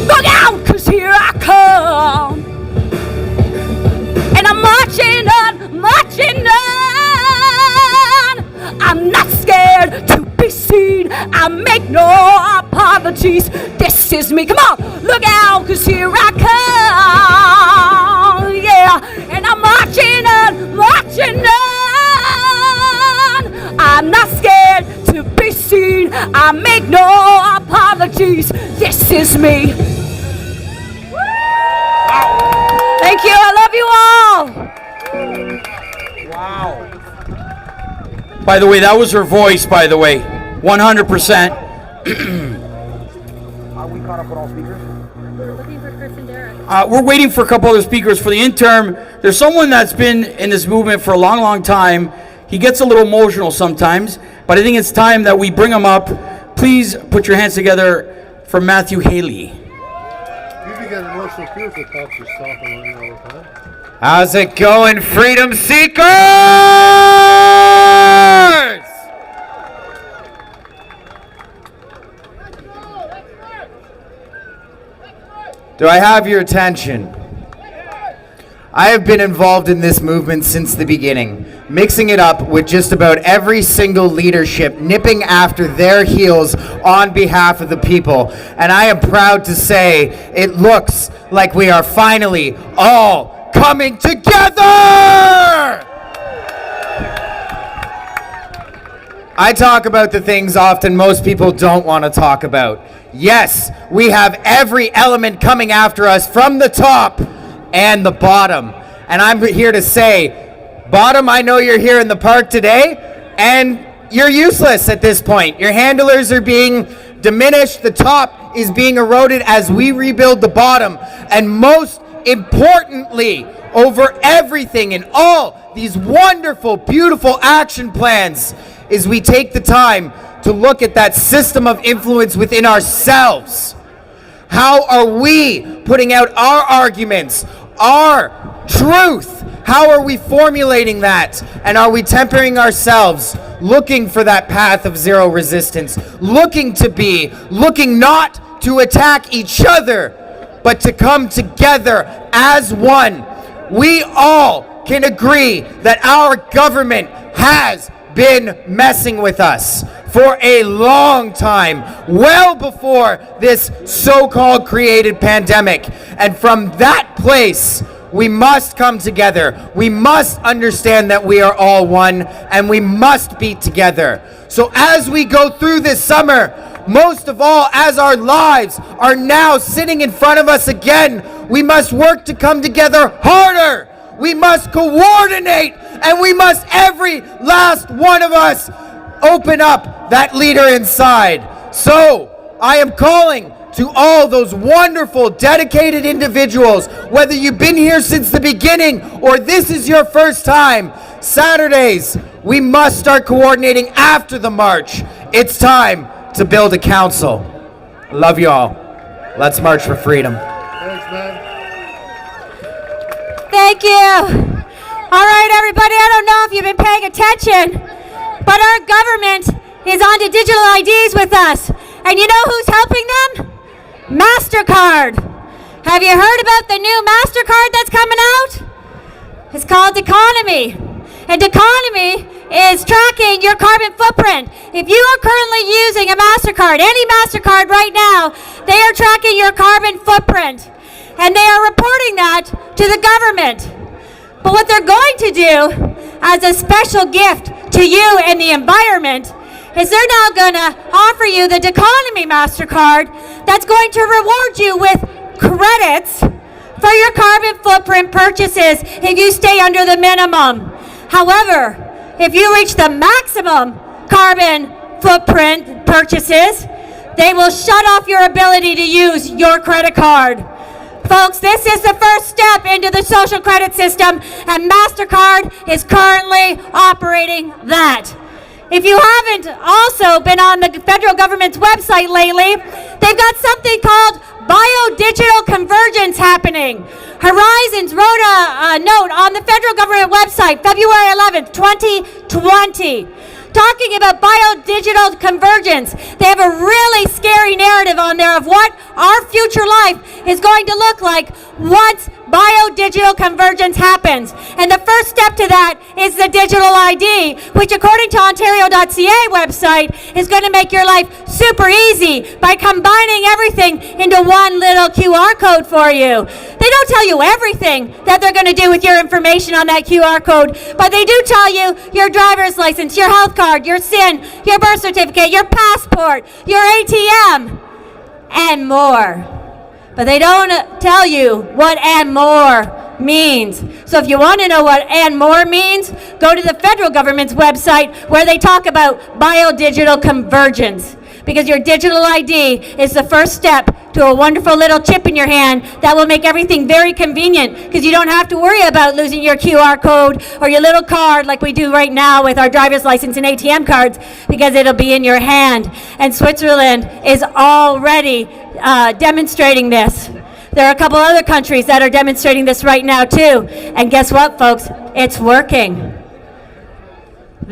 Look out, 'cause here I come. And I'm marching on, marching on. I'm not scared to be seen. I make no apologies. This is me. Come on, look out, 'cause here I come. Yeah, and I'm marching on, marching on. I'm not scared to be seen. I make no apologies. This is me. Thank you. I love you all. Wow. By the way, that was her voice, by the way. 100%. Are we caught up on all speakers? We're looking for Chris and Derek. We're waiting for a couple other speakers for the interim. There's someone that's been in this movement for a long, long time. He gets a little emotional sometimes, but I think it's time that we bring him up. Please put your hands together for Matthew Haley. You get emotional too if the cops are stopping on you all the time. How's it going, freedom seekers? Do I have your attention? I have been involved in this movement since the beginning, mixing it up with just about every single leadership, nipping after their heels on behalf of the people. And I am proud to say it looks like we are finally all coming together! I talk about the things often most people don't want to talk about. Yes, we have every element coming after us from the top and the bottom. And I'm here to say, bottom, I know you're here in the park today, and you're useless at this point. Your handlers are being diminished. The top is being eroded as we rebuild the bottom. And most importantly, over everything in all these wonderful, beautiful action plans, is we take the time to look at that system of influence within ourselves. How are we putting out our arguments, our truth? How are we formulating that? And are we tempering ourselves, looking for that path of zero resistance, looking not to attack each other, but to come together as one? We all can agree that our government has been messing with us for a long time, well before this so-called created pandemic. And from that place, we must come together. We must understand that we are all one, and we must be together. So as we go through this summer, most of all, as our lives are now sitting in front of us again, we must work to come together harder. We must coordinate, and we must, every last one of us, open up that leader inside. So I am calling to all those wonderful, dedicated individuals, whether you've been here since the beginning or this is your first time, Saturdays, we must start coordinating after the march. It's time to build a council. Love you all. Let's march for freedom. Thanks, man. Thank you. All right, everybody, I don't know if you've been paying attention, but our government is on to digital IDs with us. And you know who's helping them? MasterCard. Have you heard about the new MasterCard that's coming out? It's called Economy. And Economy is tracking your carbon footprint. If you are currently using a MasterCard, any MasterCard right now, they are tracking your carbon footprint. And they are reporting that to the government. But what they're going to do as a special gift to you and the environment is they're now going to offer you the Economy MasterCard that's going to reward you with credits for your carbon footprint purchases if you stay under the minimum. However, if you reach the maximum carbon footprint purchases, they will shut off your ability to use your credit card. Folks, this is the first step into the social credit system, and MasterCard is currently operating that. If you haven't also been on the federal government's website lately, they've got something called biodigital convergence happening. Horizons wrote a note on the federal government website, February 11th, 2020, talking about biodigital convergence. They have a really scary narrative on there of what our future life is going to look like once biodigital convergence happens. And the first step to that is the digital ID, which according to Ontario.ca website is going to make your life super easy by combining everything into one little QR code for you. They don't tell you everything that they're going to do with your information on that QR code, but they do tell you your driver's license, your health card, your SIN, your birth certificate, your passport, your ATM, and more. But they don't tell you what "and more" means. So if you want to know what "and more" means, go to the federal government's website where they talk about biodigital convergence. Because your digital ID is the first step to a wonderful little chip in your hand that will make everything very convenient, because you don't have to worry about losing your QR code or your little card like we do right now with our driver's license and ATM cards, because it'll be in your hand. And Switzerland is already demonstrating this. There are a couple other countries that are demonstrating this right now too. And guess what, folks? It's working.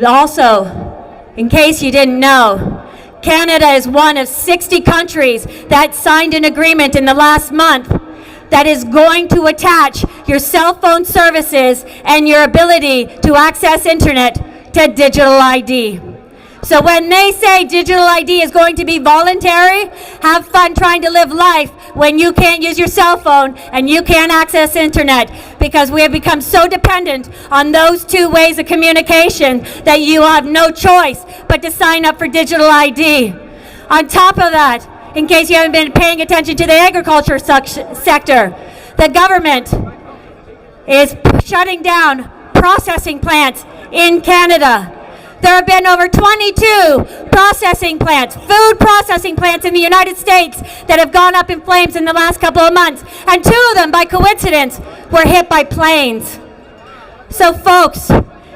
Also, in case you didn't know, Canada is one of 60 countries that signed an agreement in the last month that is going to attach your cell phone services and your ability to access internet to digital ID. So when they say digital ID is going to be voluntary, have fun trying to live life when you can't use your cell phone and you can't access internet, because we have become so dependent on those two ways of communication that you have no choice but to sign up for digital ID. On top of that, in case you haven't been paying attention to the agriculture sector, the government is shutting down processing plants in Canada. There have been over 22 processing plants, food processing plants in the United States that have gone up in flames in the last couple of months. And 2 of them, by coincidence, were hit by planes. So folks,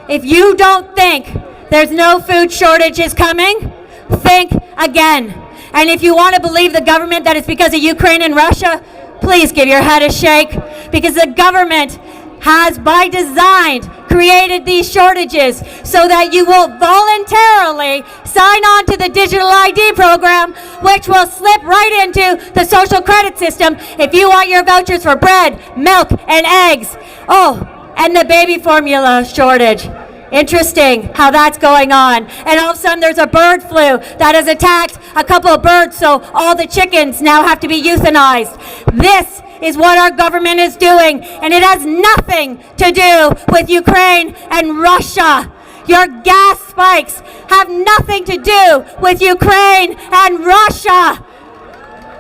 if you don't think there's no food shortages coming, think again. And if you want to believe the government that it's because of Ukraine and Russia, please give your head a shake, because the government has, by design, created these shortages so that you will voluntarily sign on to the digital ID program, which will slip right into the social credit system if you want your vouchers for bread, milk, and eggs. Oh, and the baby formula shortage. Interesting how that's going on. And all of a sudden there's a bird flu that has attacked a couple of birds, so all the chickens now have to be euthanized. This is what our government is doing, and it has nothing to do with Ukraine and Russia. Your gas spikes have nothing to do with Ukraine and Russia.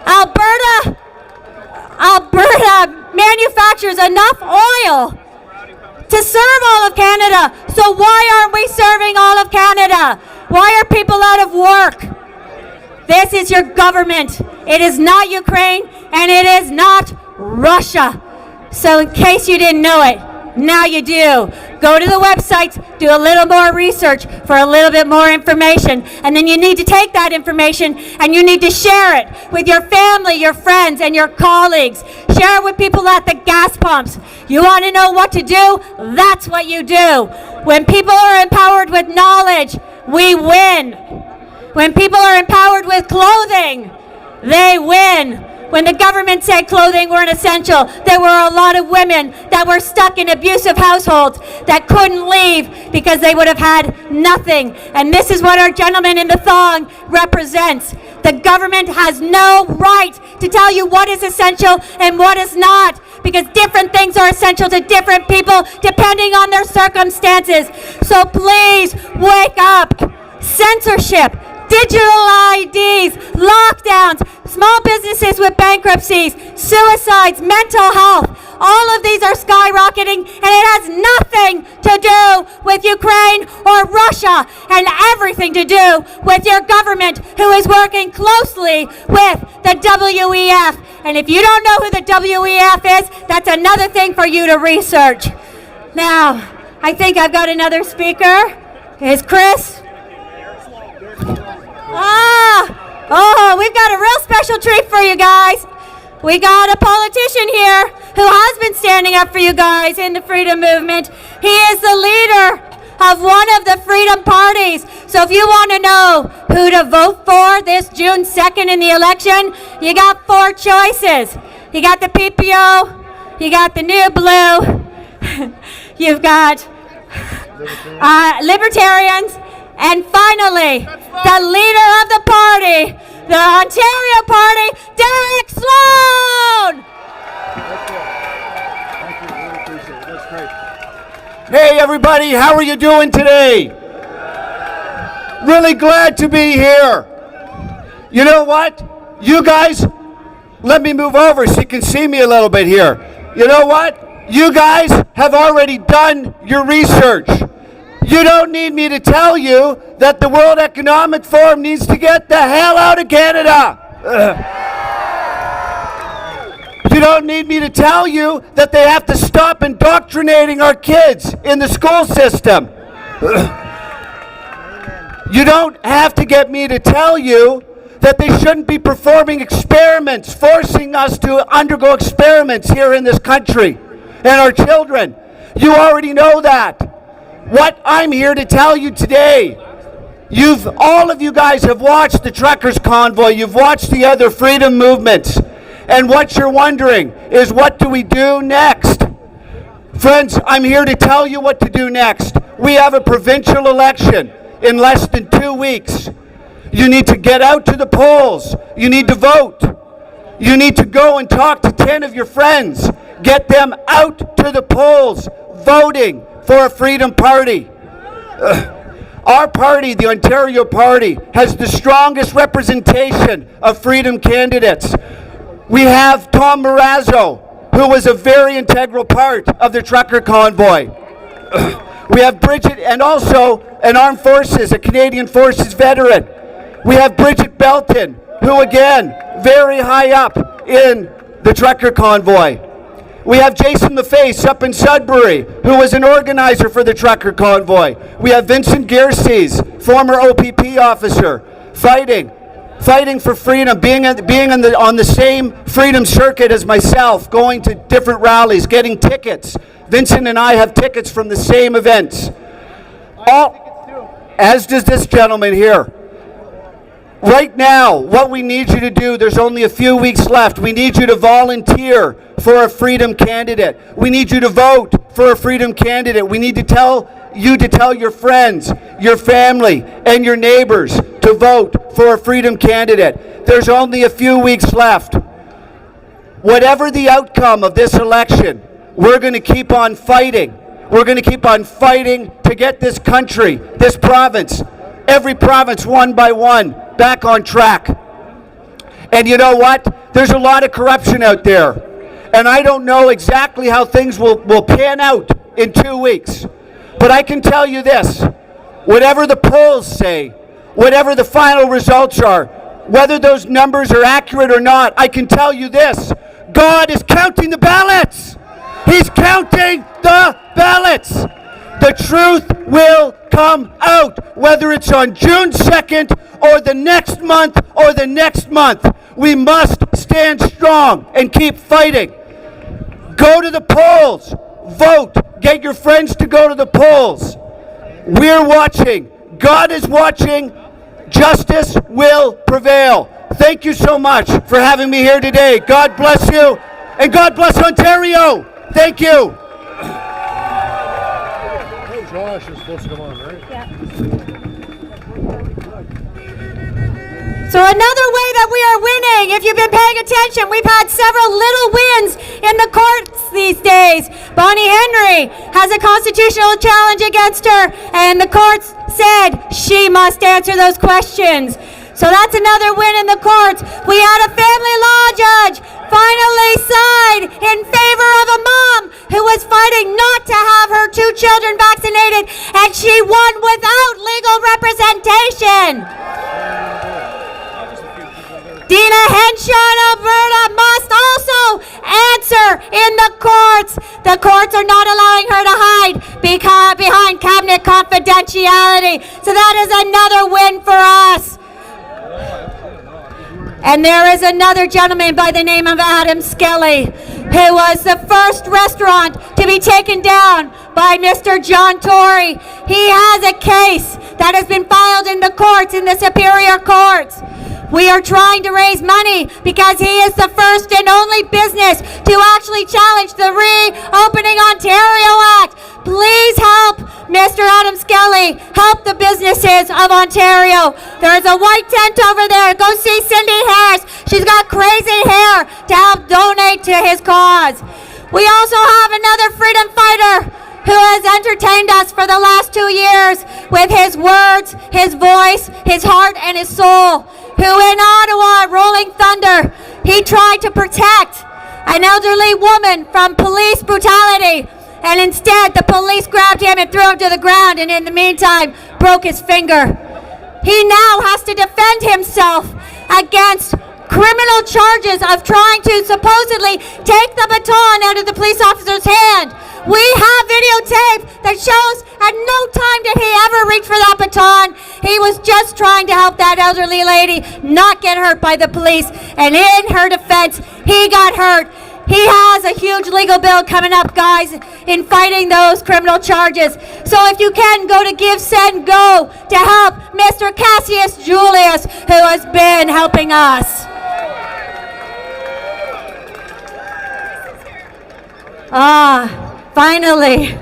Alberta manufactures enough oil to serve all of Canada. So why aren't we serving all of Canada? Why are people out of work? This is your government. It is not Ukraine, and it is not Russia. So in case you didn't know it, now you do. Go to the websites, do a little more research for a little bit more information, and then you need to take that information and you need to share it with your family, your friends, and your colleagues. Share it with people at the gas pumps. You want to know what to do? That's what you do. When people are empowered with knowledge, we win. When people are empowered with clothing, they win. When the government said clothing weren't essential, there were a lot of women that were stuck in abusive households that couldn't leave because they would have had nothing. And this is what our gentleman in the thong represents. The government has no right to tell you what is essential and what is not, because different things are essential to different people depending on their circumstances. So please wake up. Censorship, digital IDs, lockdowns, small businesses with bankruptcies, suicides, mental health, all of these are skyrocketing, and it has nothing to do with Ukraine or Russia, and everything to do with your government, who is working closely with the WEF. And if you don't know who the WEF is, that's another thing for you to research. Now, I think I've got another speaker. Is Chris? We've got a real special treat for you guys. We got a politician here who has been standing up for you guys in the freedom movement. He is the leader of one of the freedom parties. So if you want to know who to vote for this June 2nd in the election, you got 4 choices. You got the PPO, you got the New Blue, you've got Libertarians, and finally, the leader of the party, the Ontario Party, Derek Sloan! Hey everybody, how are you doing today? Really glad to be here. You know what? You guys, let me move over so you can see me a little bit here. You know what? You guys have already done your research. You don't need me to tell you that the World Economic Forum needs to get the hell out of Canada. You don't need me to tell you that they have to stop indoctrinating our kids in the school system. You don't have to get me to tell you that they shouldn't be performing experiments, forcing us to undergo experiments here in this country and our children. You already know that. What I'm here to tell you today, all of you guys have watched the truckers' convoy, you've watched the other freedom movements, and what you're wondering is, what do we do next? Friends, I'm here to tell you what to do next. We have a provincial election in less than 2 weeks. You need to get out to the polls. You need to vote. You need to go and talk to 10 of your friends. Get them out to the polls, voting for a freedom party. Our party, the Ontario Party, has the strongest representation of freedom candidates. We have Tom Marazzo, who was a very integral part of the trucker convoy. We have Bridget, and also an Armed Forces, a Canadian Forces veteran. We have Bridget Belton, who again, very high up in the trucker convoy. We have Jason LaFace up in Sudbury, who was an organizer for the trucker convoy. We have Vincent Gerses, former OPP officer, fighting for freedom, being on the same freedom circuit as myself, going to different rallies, getting tickets. Vincent and I have tickets from the same events. As does this gentleman here. Right now, what we need you to do, there's only a few weeks left. We need you to volunteer for a freedom candidate. We need you to vote for a freedom candidate. We need to tell your friends, your family, and your neighbors to vote for a freedom candidate. There's only a few weeks left. Whatever the outcome of this election, we're going to keep on fighting. We're going to keep on fighting to get this country, this province, every province one by one, back on track. And you know what? There's a lot of corruption out there. And I don't know exactly how things will pan out in 2 weeks. But I can tell you this, whatever the polls say, whatever the final results are, whether those numbers are accurate or not, I can tell you this, God is counting the ballots. He's counting the ballots. The truth will come out, whether it's on June 2nd or the next month or the next month. We must stand strong and keep fighting. Go to the polls. Vote. Get your friends to go to the polls. We're watching. God is watching. Justice will prevail. Thank you so much for having me here today. God bless you, and God bless Ontario. Thank you. Josh is supposed to come on, right? Yeah. So another way that we are winning, if you've been paying attention, we've had several little wins in the courts these days. Bonnie Henry has a constitutional challenge against her, and the courts said she must answer those questions. So that's another win in the courts. We had a family law judge finally side in favor of a mom who was fighting not to have her 2 children vaccinated, and she won without legal representation. Dina Henshaw in Alberta must also answer in the courts. The courts are not allowing her to hide behind cabinet confidentiality. So that is another win for us. And there is another gentleman by the name of Adam Skelly, who was the first restaurant to be taken down by Mr. John Tory. He has a case that has been filed in the courts, in the Superior Courts. We are trying to raise money because he is the first and only business to actually challenge the Reopening Ontario Act. Please help Mr. Adam Skelly, help the businesses of Ontario. There is a white tent over there. Go see Cindy Harris. She's got crazy hair to help donate to his cause. We also have another freedom fighter who has entertained us for the last 2 years with his words, his voice, his heart, and his soul, who in Ottawa, Rolling Thunder, he tried to protect an elderly woman from police brutality, and instead the police grabbed him and threw him to the ground, and in the meantime broke his finger. He now has to defend himself against criminal charges of trying to supposedly take the baton out of the police officer's hand. We have videotape that shows at no time did he ever reach for that baton. He was just trying to help that elderly lady not get hurt by the police, and in her defense, he got hurt. He has a huge legal bill coming up, guys, in fighting those criminal charges. So if you can, go to Give, Send, Go to help Mr. Cassius Julius, who has been helping us. Finally.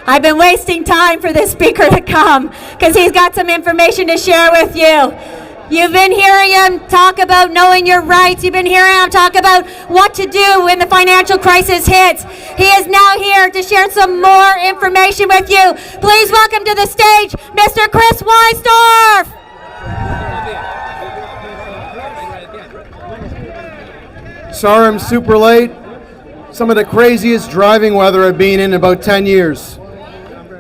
I've been wasting time for this speaker to come because he's got some information to share with you. You've been hearing him talk about knowing your rights. You've been hearing him talk about what to do when the financial crisis hits. He is now here to share some more information with you. Please welcome to the stage, Mr. Chris Weisdorf. Sorry I'm super late. Some of the craziest driving weather I've been in about 10 years.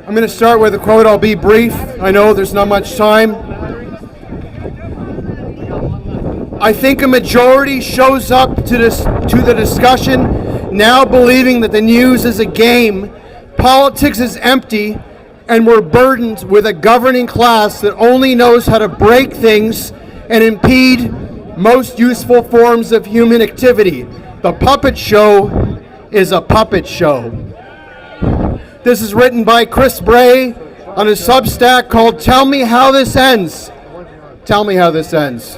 I'm going to start with a quote. I'll be brief. I know there's not much time. I think a majority shows up to the discussion now believing that the news is a game, politics is empty, and we're burdened with a governing class that only knows how to break things and impede most useful forms of human activity. The puppet show is a puppet show. This is written by Chris Bray on a Substack called Tell Me How This Ends. Tell me how this ends.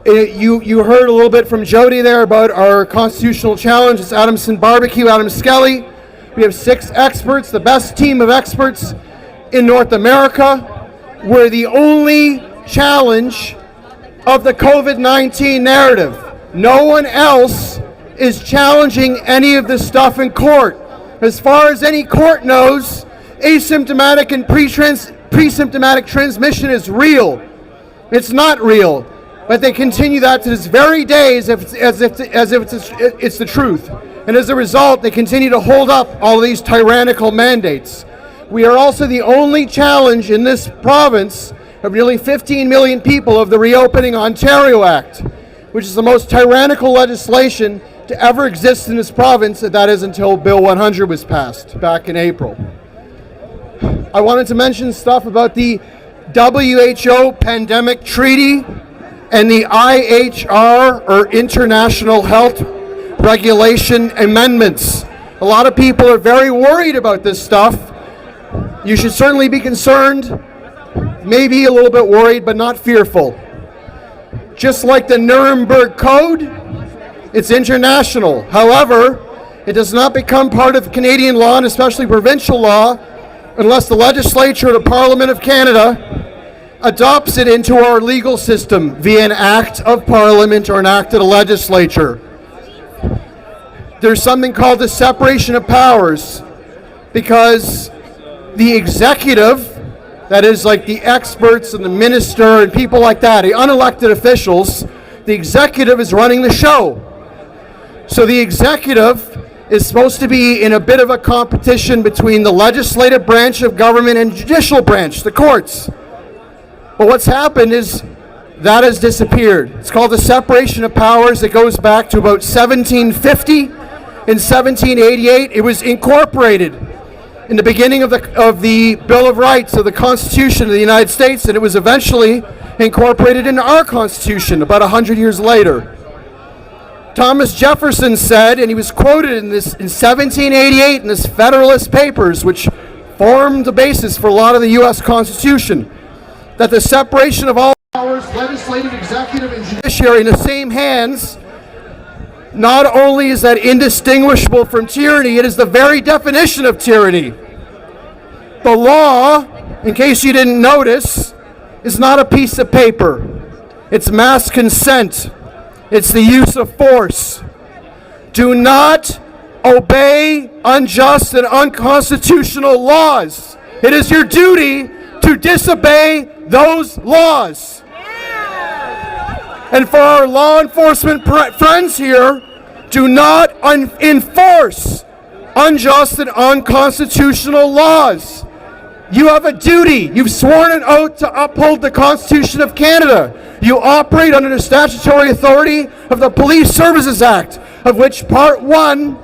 You heard a little bit from Jody there about our constitutional challenge. It's Adamson Barbecue, Adam Skelly. We have 6 experts, the best team of experts in North America. We're the only challenge of the COVID-19 narrative. No one else is challenging any of this stuff in court. As far as any court knows, asymptomatic and pre-symptomatic transmission is real. It's not real, but they continue that to this very day as if it's the truth. And as a result, they continue to hold up all of these tyrannical mandates. We are also the only challenge in this province of nearly 15 million people of the Reopening Ontario Act, which is the most tyrannical legislation to ever exist in this province, and that is until Bill 100 was passed back in April. I wanted to mention stuff about the WHO Pandemic Treaty and the IHR, or International Health Regulation Amendments. A lot of people are very worried about this stuff. You should certainly be concerned, maybe a little bit worried, but not fearful. Just like the Nuremberg Code, it's international. However, it does not become part of Canadian law, and especially provincial law, unless the legislature or the Parliament of Canada adopts it into our legal system via an act of Parliament or an act of the legislature. There's something called the separation of powers, because the executive, that is like the experts and the minister and people like that, the unelected officials, the executive is running the show. So the executive is supposed to be in a bit of a competition between the legislative branch of government and judicial branch, the courts. But what's happened is that has disappeared. It's called the separation of powers. It goes back to about 1750. In 1788, it was incorporated in the beginning of the Bill of Rights of the Constitution of the United States, and it was eventually incorporated into our Constitution about 100 years later. Thomas Jefferson said, and he was quoted in 1788 in this Federalist Papers, which formed the basis for a lot of the U.S. Constitution, that the separation of all powers, legislative, executive, and judiciary, in the same hands, not only is that indistinguishable from tyranny, it is the very definition of tyranny. The law, in case you didn't notice, is not a piece of paper. It's mass consent. It's the use of force. Do not obey unjust and unconstitutional laws. It is your duty to disobey those laws. And for our law enforcement friends here, do not enforce unjust and unconstitutional laws. You have a duty. You've sworn an oath to uphold the Constitution of Canada. You operate under the statutory authority of the Police Services Act, of which Part 1,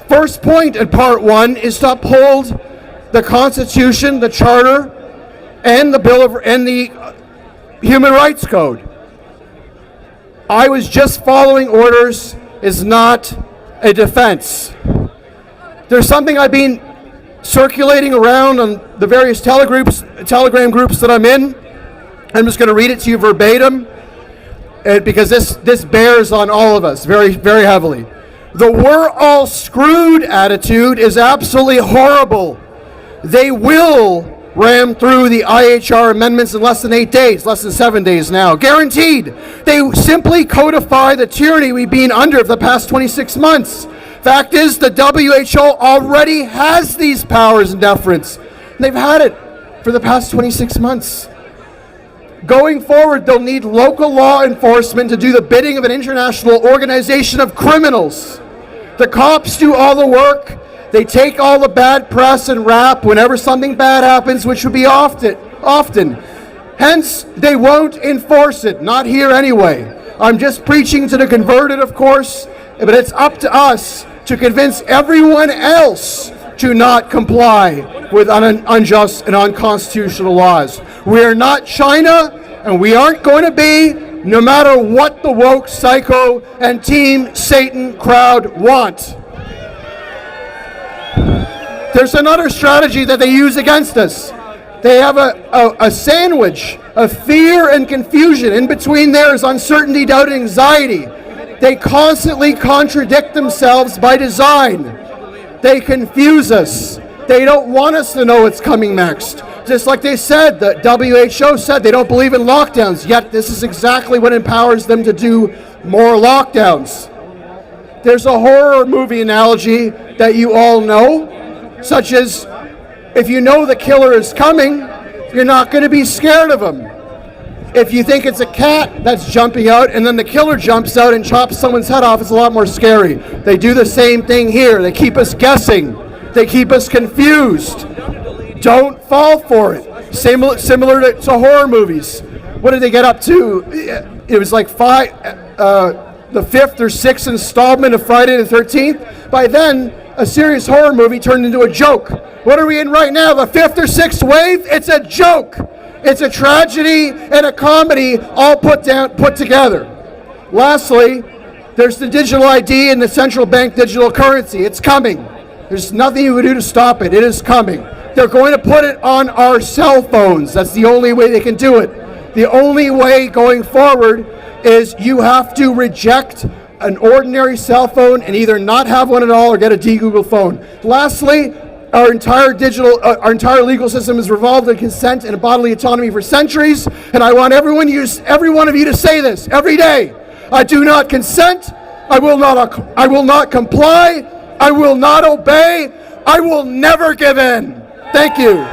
first point in Part 1, is to uphold the Constitution, the Charter, and the Bill of and the Human Rights Code. I was just following orders is not a defense. There's something I've been circulating around on the various Telegram groups that I'm in. I'm just going to read it to you verbatim, because this bears on all of us very, very heavily. The "we're all screwed" attitude is absolutely horrible. They will ram through the IHR amendments in less than 8 days, less than 7 days now. Guaranteed. They simply codify the tyranny we've been under for the past 26 months. Fact is, the WHO already has these powers and deference. They've had it for the past 26 months. Going forward, they'll need local law enforcement to do the bidding of an international organization of criminals. The cops do all the work, They take all the bad press and rap whenever something bad happens, which would be often. Hence, they won't enforce it, not here anyway. I'm just preaching to the converted, of course, but it's up to us to convince everyone else to not comply with unjust and unconstitutional laws. We are not China, and we aren't going to be, no matter what the woke, psycho, and Team Satan crowd want. There's another strategy that they use against us. They have a sandwich of fear and confusion. In between there is uncertainty, doubt, and anxiety. They constantly contradict themselves by design. They confuse us. They don't want us to know what's coming next. Just like they said, the WHO said they don't believe in lockdowns, yet this is exactly what empowers them to do more lockdowns. There's a horror movie analogy that you all know, such as if you know the killer is coming, you're not going to be scared of him. If you think it's a cat that's jumping out and then the killer jumps out and chops someone's head off, it's a lot more scary. They do the same thing here. They keep us guessing. They keep us confused. Don't fall for it. Similar to horror movies. What did they get up to? It was like the fifth or sixth installment of Friday the 13th. By then, a serious horror movie turned into a joke. What are we in right now? The fifth or sixth wave? It's a joke. It's a tragedy and a comedy all put together. Lastly, there's the digital ID and the central bank digital currency. It's coming. There's nothing you can do to stop it. It is coming. They're going to put it on our cell phones. That's the only way they can do it. The only way going forward is you have to reject an ordinary cell phone and either not have one at all or get a de-Google phone. Lastly, our entire legal system is revolved on consent and bodily autonomy for centuries, and I want every one of you to say this every day. I do not consent. I will not comply. I will not obey. I will never give in. Thank you.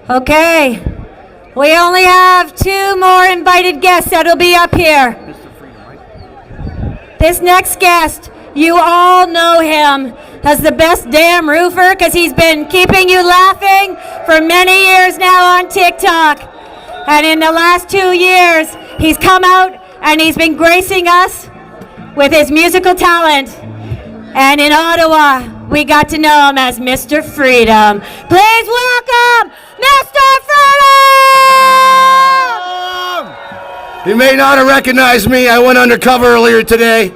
Okay, we only have 2 more invited guests that'll be up here. This next guest, you all know him as the best damn roofer because he's been keeping you laughing for many years now on TikTok. And in the last 2 years, he's come out and he's been gracing us with his musical talent. And in Ottawa, we got to know him as Mr. Freedom. Please welcome Mr. Freedom! You may not have recognized me. I went undercover earlier today.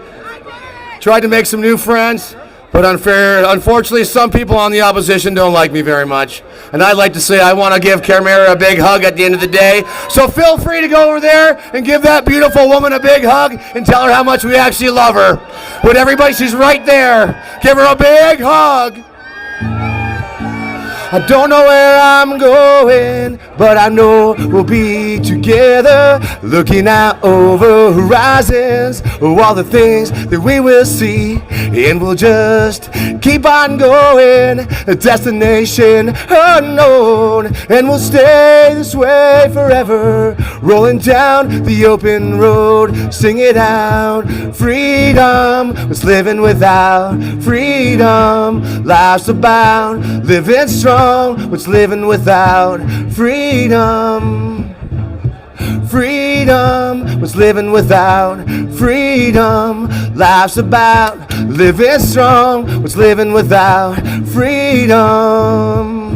Tried to make some new friends, but unfortunately, some people on the opposition don't like me very much. And I'd like to say I want to give Carmera a big hug at the end of the day. So feel free to go over there and give that beautiful woman a big hug and tell her how much we actually love her. But everybody, she's right there. Give her a big hug. I don't know where I'm going, but I know we'll be together, looking out over horizons of all the things that we will see, and we'll just keep on going, a destination unknown, and we'll stay this way forever, rolling down the open road, sing it out. Freedom was living without freedom, life's about living strong. What's living without freedom? Freedom was living without freedom. Life's about living strong. What's living without freedom?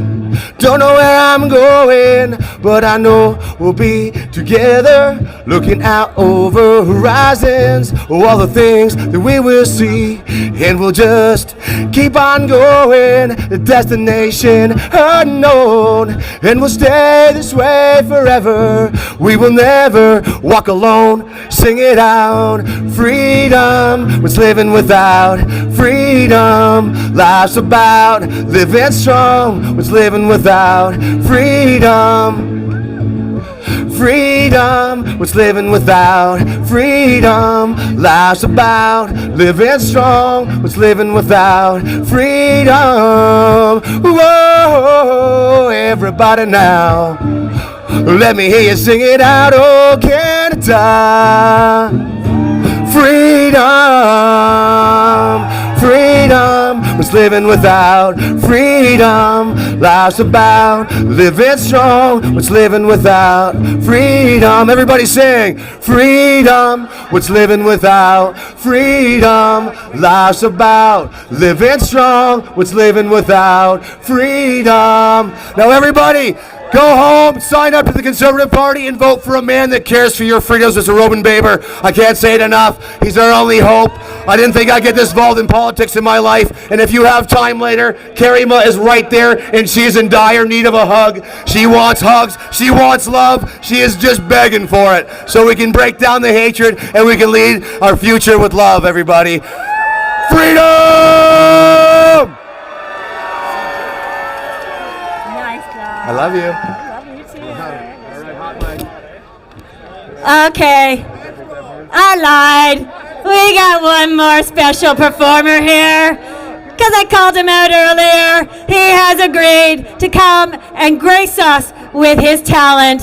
Don't know where I'm going, but I know we'll be together, looking out over horizons, all the things that we will see, and we'll just keep on going, the destination unknown, and we'll stay this way forever. We will never walk alone. Sing it out. Freedom was living without freedom. Life's about living strong. Was living without freedom. freedom, what's living without freedom? Life's about living strong, what's living without freedom? Whoa, everybody now, let me hear you sing it out. Oh, Canada, freedom, freedom, what's living without freedom? Life's about living strong, what's living without freedom? Everybody sing, freedom, what's living without freedom? Life's about living strong, what's living without freedom? Now everybody, go home, sign up to the Conservative Party, and vote for a man that cares for your freedoms, Mr. Robin Baber. I can't say it enough. He's our only hope. I didn't think I'd get this involved in politics in my life. And if you have time later, Karima is right there, and she's in dire need of a hug. She wants hugs. She wants love. She is just begging for it. So we can break down the hatred, and we can lead our future with love, everybody. Freedom! I love you. Okay, I lied. We got one more special performer here, because I called him out earlier. He has agreed to come and grace us with his talent.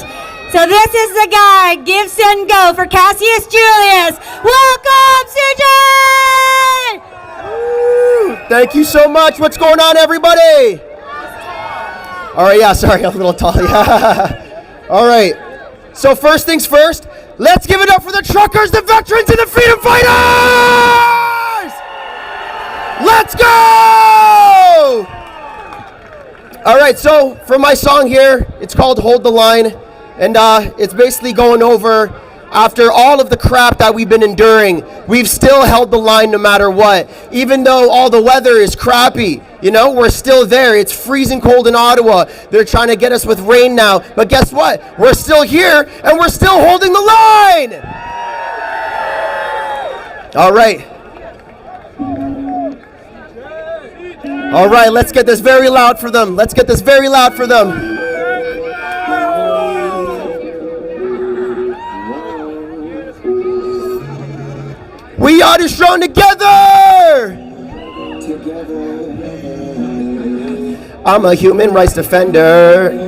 So this is the guy, Give, Send, Go for Cassius Julius. Welcome, CJ! Thank you so much. What's going on, everybody? All right, yeah, sorry, I'm a little tall. Yeah. All right. So first things first, let's give it up for the truckers, the veterans, and the freedom fighters! Let's go! All right, so for my song here, it's called Hold the Line, and it's basically going over, after all of the crap that we've been enduring, we've still held the line no matter what. Even though all the weather is crappy, you know, we're still there. It's freezing cold in Ottawa. They're trying to get us with rain now. But guess what? We're still here, and we're still holding the line! All right. All right, let's get this very loud for them. Let's get this very loud for them. We are strong together! I'm a human rights defender.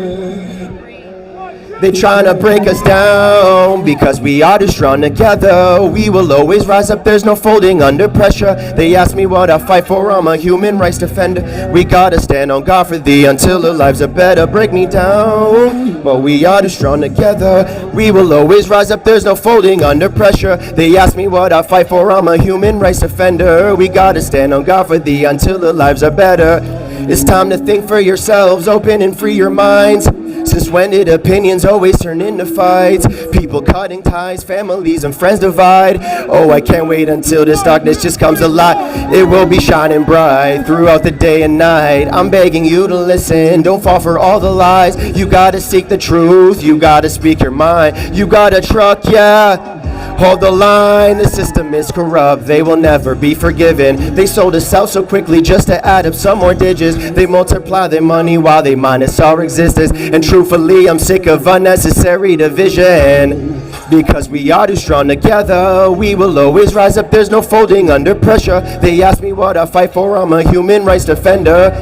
They trying to break us down because we are strong together. We will always rise up, there's no folding under pressure. They ask me what I fight for, I'm a human rights defender. We gotta stand on God for thee until our lives are better. Break me down, but we are strong together. We will always rise up, there's no folding under pressure. They ask me what I fight for, I'm a human rights defender. We gotta stand on God for thee until our lives are better. It's time to think for yourselves, open and free your minds. Since when did opinions always turn into fights? People cutting ties, families and friends divide. Oh, I can't wait until this darkness just comes alive. It will be shining bright throughout the day and night. I'm begging you to listen, don't fall for all the lies. You gotta seek the truth, you gotta speak your mind. You gotta truck, yeah. Hold the line, the system is corrupt, they will never be forgiven. They sold us out so quickly just to add up some more digits. They multiply their money while they minus our existence. And truthfully, I'm sick of unnecessary division. Because we are too strong together, we will always rise up, there's no folding under pressure. They ask me what I fight for, I'm a human rights defender.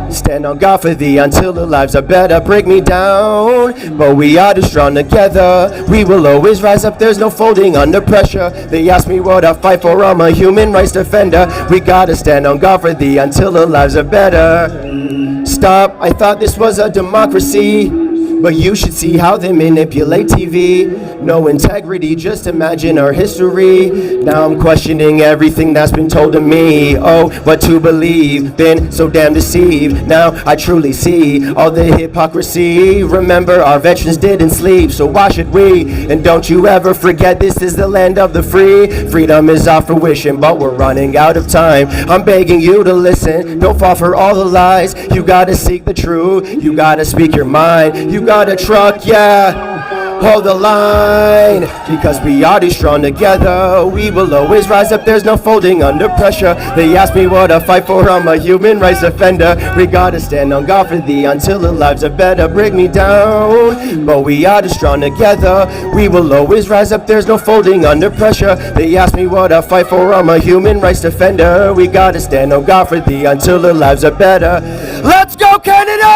Stand on God for thee until the lives are better. Break me down, but we are too strong together. We will always rise up, there's no folding under pressure. They ask me what I fight for, I'm a human rights defender. We gotta stand on God for thee until the lives are better. Stop, I thought this was a democracy, but you should see how they manipulate TV. No integrity, just imagine our history. Now I'm questioning everything that's been told to me. Oh, what to believe, been so damn deceived. Now I truly see all the hypocrisy. Remember, our veterans didn't sleep, so why should we? And don't you ever forget, this is the land of the free. Freedom is our fruition, but we're running out of time. I'm begging you to listen, don't fall for all the lies. You gotta seek the truth, you gotta speak your mind. You got a truck, yeah. hold the line, because we are too strong together. We will always rise up, there's no folding under pressure. They ask me what I fight for, I'm a human rights defender. We gotta stand on God for thee until the lives are better. Break me down, but we are too strong together. We will always rise up, there's no folding under pressure. They ask me what I fight for, I'm a human rights defender. We gotta stand on God for thee until the lives are better. Let's go, Canada!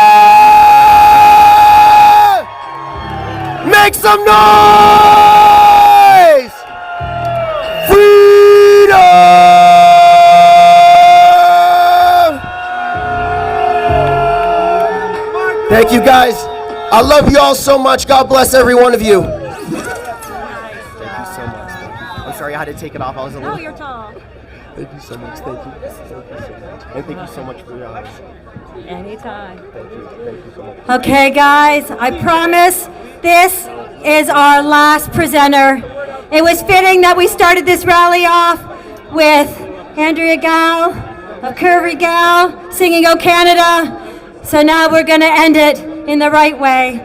Make some noise! Freedom! Thank you, guys. I love you all so much. God bless every one of you. Thank you so much. I'm sorry I had to take it off. I was a little... Oh, you're tall. Thank you so much. Thank you. Thank you so much. And thank you so much for your eyes. Anytime. Thank you. Thank you so much. Okay, guys, I promise this is our last presenter. It was fitting that we started this rally off with Andrea Gow of Curvy Gal singing "O Canada." So now we're going to end it in the right way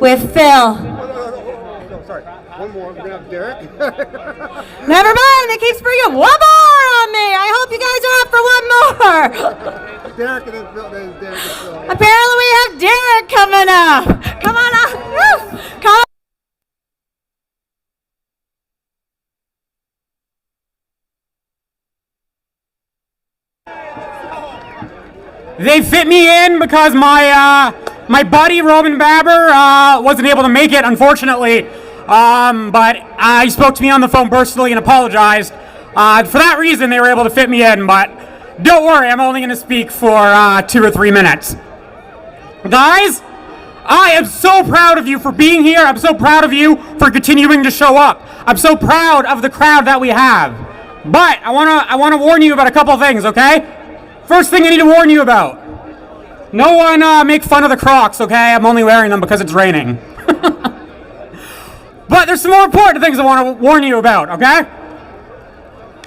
with Phil. Sorry. One more. We're going to have Derek. Never mind, they keep springing one more on me. I hope you guys are up for one more. Derek and then Phil. Apparently we have Derek coming up. Come on up. Woo. Come on. They fit me in because my buddy Robin Babber wasn't able to make it, unfortunately. But he spoke to me on the phone personally and apologized. For that reason, they were able to fit me in. But don't worry, I'm only going to speak for 2 or 3 minutes. Guys, I am so proud of you for being here. I'm so proud of you for continuing to show up. I'm so proud of the crowd that we have. But I want to warn you about a couple things, okay? First thing I need to warn you about. No one make fun of the Crocs, okay? I'm only wearing them because it's raining. But there's some more important things I want to warn you about, okay?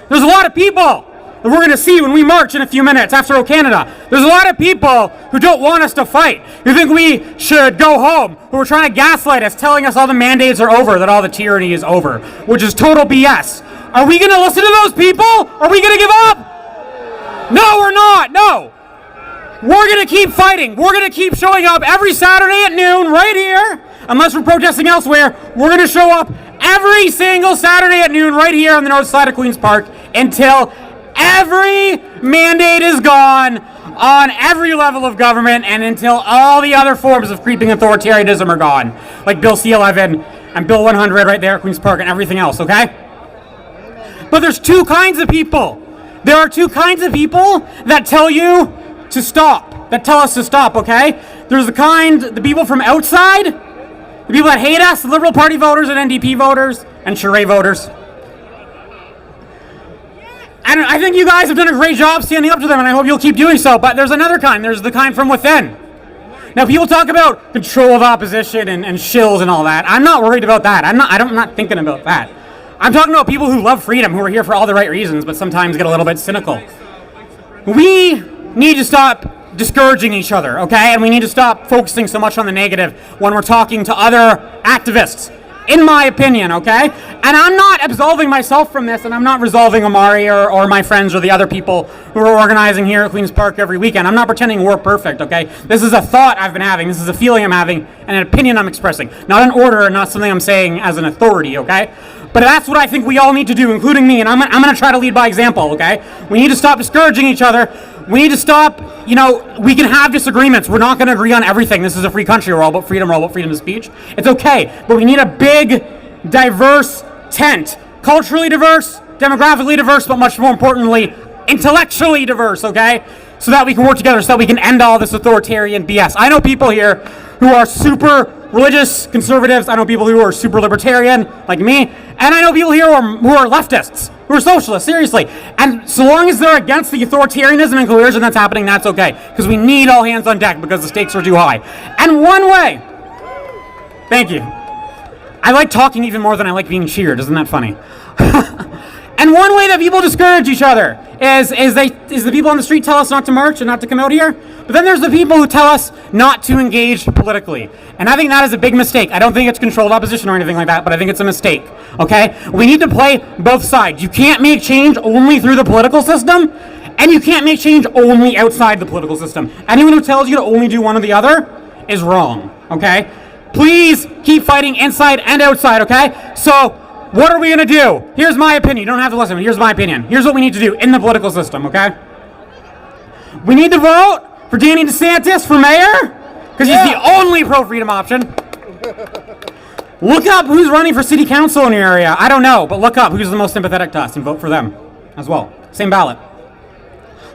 There's a lot of people that we're going to see when we march in a few minutes after O Canada. There's a lot of people who don't want us to fight, who think we should go home, who are trying to gaslight us, telling us all the mandates are over, that all the tyranny is over, which is total BS. Are we going to listen to those people? Are we going to give up? No, we're not. No. We're going to keep fighting. We're going to keep showing up every Saturday at noon right here. Unless we're protesting elsewhere, we're going to show up every single Saturday at noon right here on the north side of Queen's Park until every mandate is gone on every level of government and until all the other forms of creeping authoritarianism are gone. Like Bill C-11 and Bill 100 right there at Queen's Park and everything else, okay? But there's two kinds of people. There are two kinds of people that tell you to stop, that tell us to stop, okay? There's the people from outside, the people that hate us, the Liberal Party voters and NDP voters and Charest voters. And I think you guys have done a great job standing up to them, and I hope you'll keep doing so. But there's another kind. There's the kind from within. Now, people talk about control of opposition and shills and all that. I'm not worried about that. I'm not thinking about that. I'm talking about people who love freedom, who are here for all the right reasons, but sometimes get a little bit cynical. We need to stop discouraging each other, okay? And we need to stop focusing so much on the negative when we're talking to other activists, in my opinion, okay? And I'm not absolving myself from this, and I'm not resolving Omari or my friends or the other people who are organizing here at Queen's Park every weekend. I'm not pretending we're perfect, okay? This is a thought I've been having, this is a feeling I'm having, and an opinion I'm expressing. Not an order and not something I'm saying as an authority, okay? But that's what I think we all need to do, including me, and I'm going to try to lead by example, okay? We need to stop discouraging each other. We need to stop, we can have disagreements. We're not going to agree on everything. This is a free country. We're all about freedom of speech. It's okay, but we need a big, diverse tent. Culturally diverse, demographically diverse, but much more importantly, intellectually diverse, okay? So that we can work together, so that we can end all this authoritarian BS. I know people here who are super religious conservatives. I know people who are super libertarian, like me. And I know people here who are leftists, who are socialists, seriously. And so long as they're against the authoritarianism and coercion that's happening, that's okay. Because we need all hands on deck because the stakes are too high. And one way, thank you. I like talking even more than I like being cheered. Isn't that funny? And one way that people discourage each other is the people on the street tell us not to march and not to come out here. But then there's the people who tell us not to engage politically. And I think that is a big mistake. I don't think it's controlled opposition or anything like that, but I think it's a mistake. Okay? We need to play both sides. You can't make change only through the political system, and you can't make change only outside the political system. Anyone who tells you to only do one or the other is wrong. Okay? Please keep fighting inside and outside, okay? So, what are we going to do? Here's my opinion. You don't have to listen, but here's my opinion. Here's what we need to do in the political system, okay? We need to vote for Danny DeSantis for mayor, because he's the only pro-freedom option. Look up who's running for city council in your area. I don't know, but look up who's the most sympathetic to us and vote for them as well. Same ballot.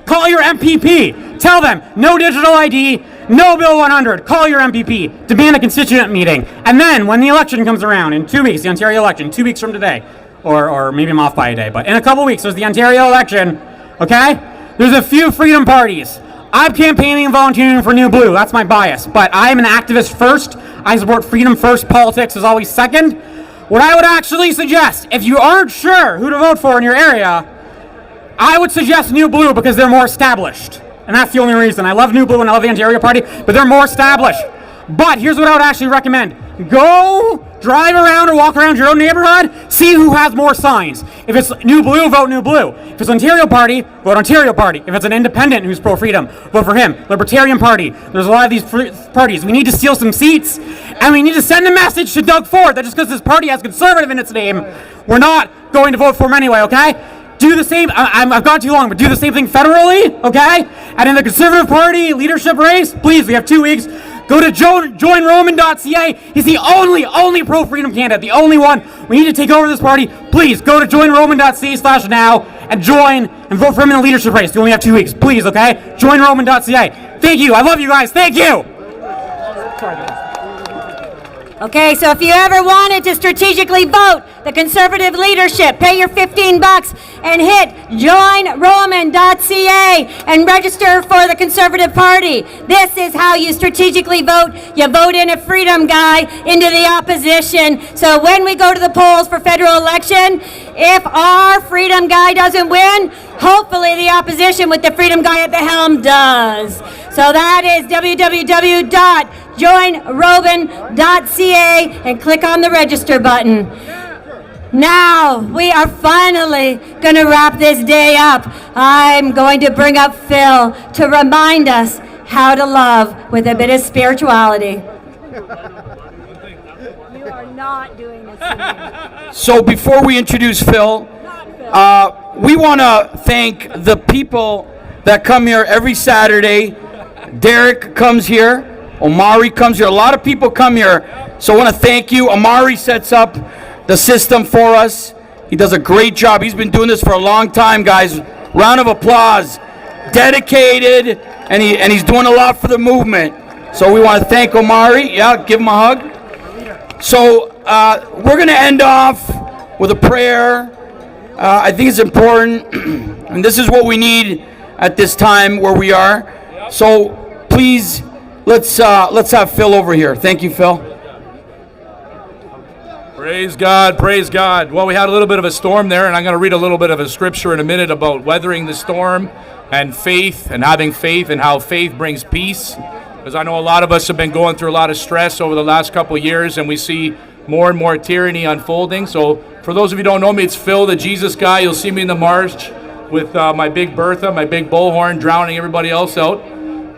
Call your MPP. Tell them, no digital ID, no Bill 100. Call your MPP. Demand a constituent meeting. And then, when the election comes around in 2 weeks, the Ontario election, 2 weeks from today, or maybe I'm off by a day, but in a couple weeks, there's the Ontario election, okay? There's a few freedom parties. I'm campaigning and volunteering for New Blue. That's my bias. But I'm an activist first. I support freedom first. Politics is always second. What I would actually suggest, if you aren't sure who to vote for in your area, I would suggest New Blue because they're more established. And that's the only reason. I love New Blue and I love the Ontario Party, but they're more established. But here's what I would actually recommend. Go drive around or walk around your own neighborhood, see who has more signs. If it's New Blue, vote New Blue. If it's Ontario Party, vote Ontario Party. If it's an independent who's pro-freedom, vote for him. Libertarian Party. There's a lot of these parties. We need to steal some seats, and we need to send a message to Doug Ford that just because this party has conservative in its name, we're not going to vote for him anyway, okay? Do the same, I've gone too long, but do the same thing federally, okay? And in the Conservative Party leadership race, please, we have 2 weeks, go to joinroman.ca. He's the only pro-freedom candidate, the only one. We need to take over this party. Please, go to joinroman.ca/now and join and vote for him in the leadership race. We only have 2 weeks, please, okay? Joinroman.ca. Thank you, I love you guys, thank you! Okay, so if you ever wanted to strategically vote the conservative leadership, pay your $15 and hit joinroman.ca and register for the Conservative Party. This is how you strategically vote. You vote in a freedom guy into the opposition. So when we go to the polls for federal election, if our freedom guy doesn't win, hopefully the opposition with the freedom guy at the helm does. So that is www.joinroman.ca and click on the register button. Now, we are finally going to wrap this day up. I'm going to bring up Phil to remind us how to love with a bit of spirituality. You are not doing this today. So before we introduce Phil, we want to thank the people that come here every Saturday. Derek comes here. Omari comes here. A lot of people come here. So I want to thank you. Omari sets up the system for us. He does a great job. He's been doing this for a long time, guys. Round of applause. Dedicated, and he's doing a lot for the movement. So we want to thank Omari. Yeah, give him a hug. So we're going to end off with a prayer. I think it's important, and this is what we need at this time where we are. So please, let's have Phil over here. Thank you, Phil. Praise God, praise God. Well, we had a little bit of a storm there, and I'm going to read a little bit of a scripture in a minute about weathering the storm and faith and having faith and how faith brings peace. Because I know a lot of us have been going through a lot of stress over the last couple of years, and we see more and more tyranny unfolding. So for those of you who don't know me, it's Phil, the Jesus guy. You'll see me in the march with my big Bertha, my big bullhorn, drowning everybody else out.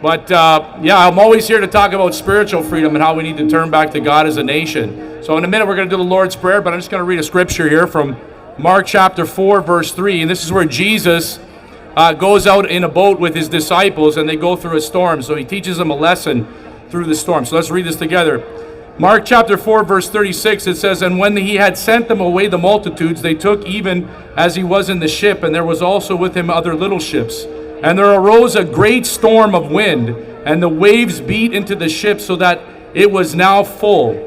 But yeah, I'm always here to talk about spiritual freedom and how we need to turn back to God as a nation. So in a minute, we're going to do the Lord's Prayer, but I'm just going to read a scripture here from Mark chapter 4, verse 3. And this is where Jesus goes out in a boat with his disciples, and they go through a storm. So he teaches them a lesson through the storm. So let's read this together. Mark chapter 4, verse 36, it says, "And when he had sent them away the multitudes, they took even as he was in the ship, and there was also with him other little ships. And there arose a great storm of wind, and the waves beat into the ship so that it was now full.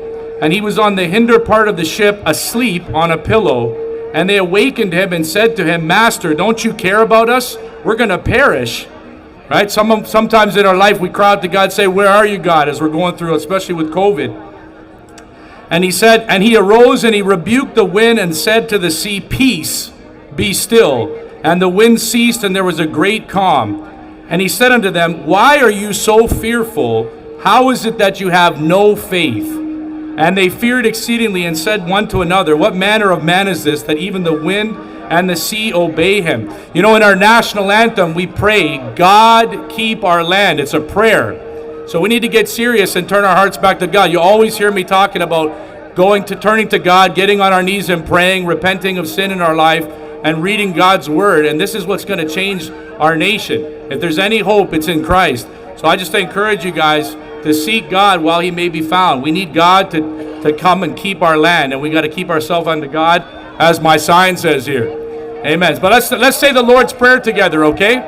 And he was on the hinder part of the ship, asleep on a pillow. And they awakened him and said to him, 'Master, don't you care about us? We're going to perish.'" Right? Sometimes in our life we cry out to God, say, "Where are you, God?" as we're going through, especially with COVID. And he said, and he arose and he rebuked the wind and said to the sea, "Peace, be still. And the wind ceased, and there was a great calm. And he said unto them, Why are you so fearful? How is it that you have no faith? And they feared exceedingly, and said one to another, What manner of man is this, that even the wind and the sea obey him? You know, in our national anthem, we pray, God keep our land. It's a prayer. So we need to get serious and turn our hearts back to God. You always hear me talking about turning to God, getting on our knees and praying, repenting of sin in our life, and reading God's word. And this is what's going to change our nation. If there's any hope, it's in Christ. So I just encourage you guys to seek God while he may be found. We need God to come and keep our land, and we got to keep ourselves unto God, as my sign says here. Amen. But let's say the Lord's Prayer together, okay?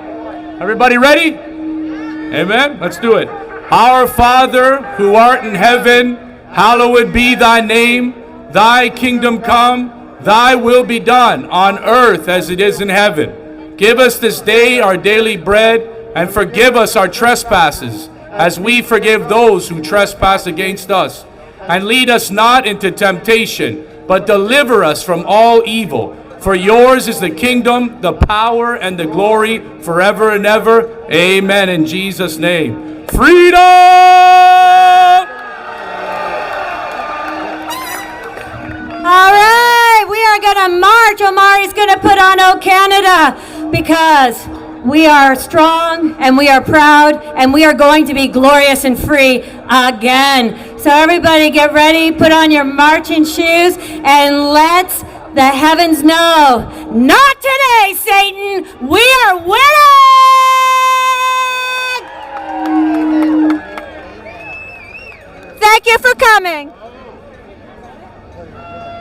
Everybody ready? Amen. Let's do it. Our Father, who art in heaven, hallowed be thy name. Thy kingdom come, thy will be done on earth as it is in heaven. Give us this day our daily bread, and forgive us our trespasses, as we forgive those who trespass against us. And lead us not into temptation, but deliver us from all evil. For yours is the kingdom, the power, and the glory forever and ever. Amen. In Jesus' name. Freedom! All right, we are going to march. Omari's going to put on O Canada, because we are strong and we are proud and we are going to be glorious and free again. So everybody get ready, put on your marching shoes, and let the heavens know, not today, Satan. We are winning! Thank you for coming.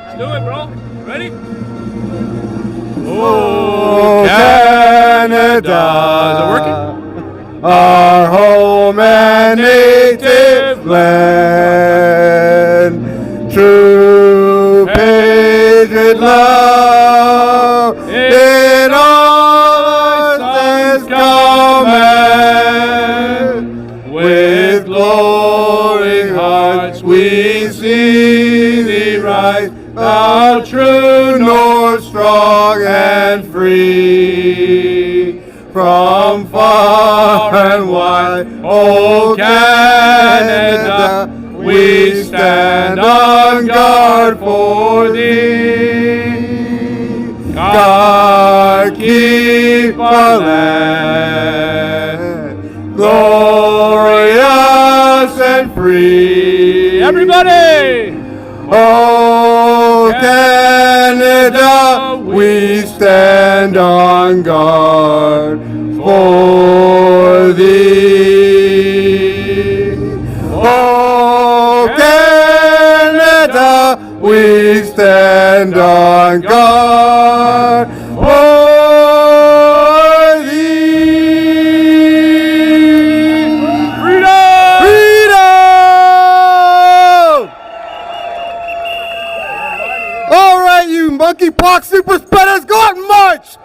Let's do it, bro. Ready? Oh, Canada, is it working? Our home and native land, true patriot love in all its command. With glowing hearts we see thee rise, thou true north, strong and free. From far and wide, O Canada, we stand on guard for thee. God keep our land, glorious and free. Everybody! Oh, Canada, we stand on guard for thee. Oh, Canada, we stand on guard for thee. Freedom! Freedom! All right, you monkeypox super spreaders, go out and march!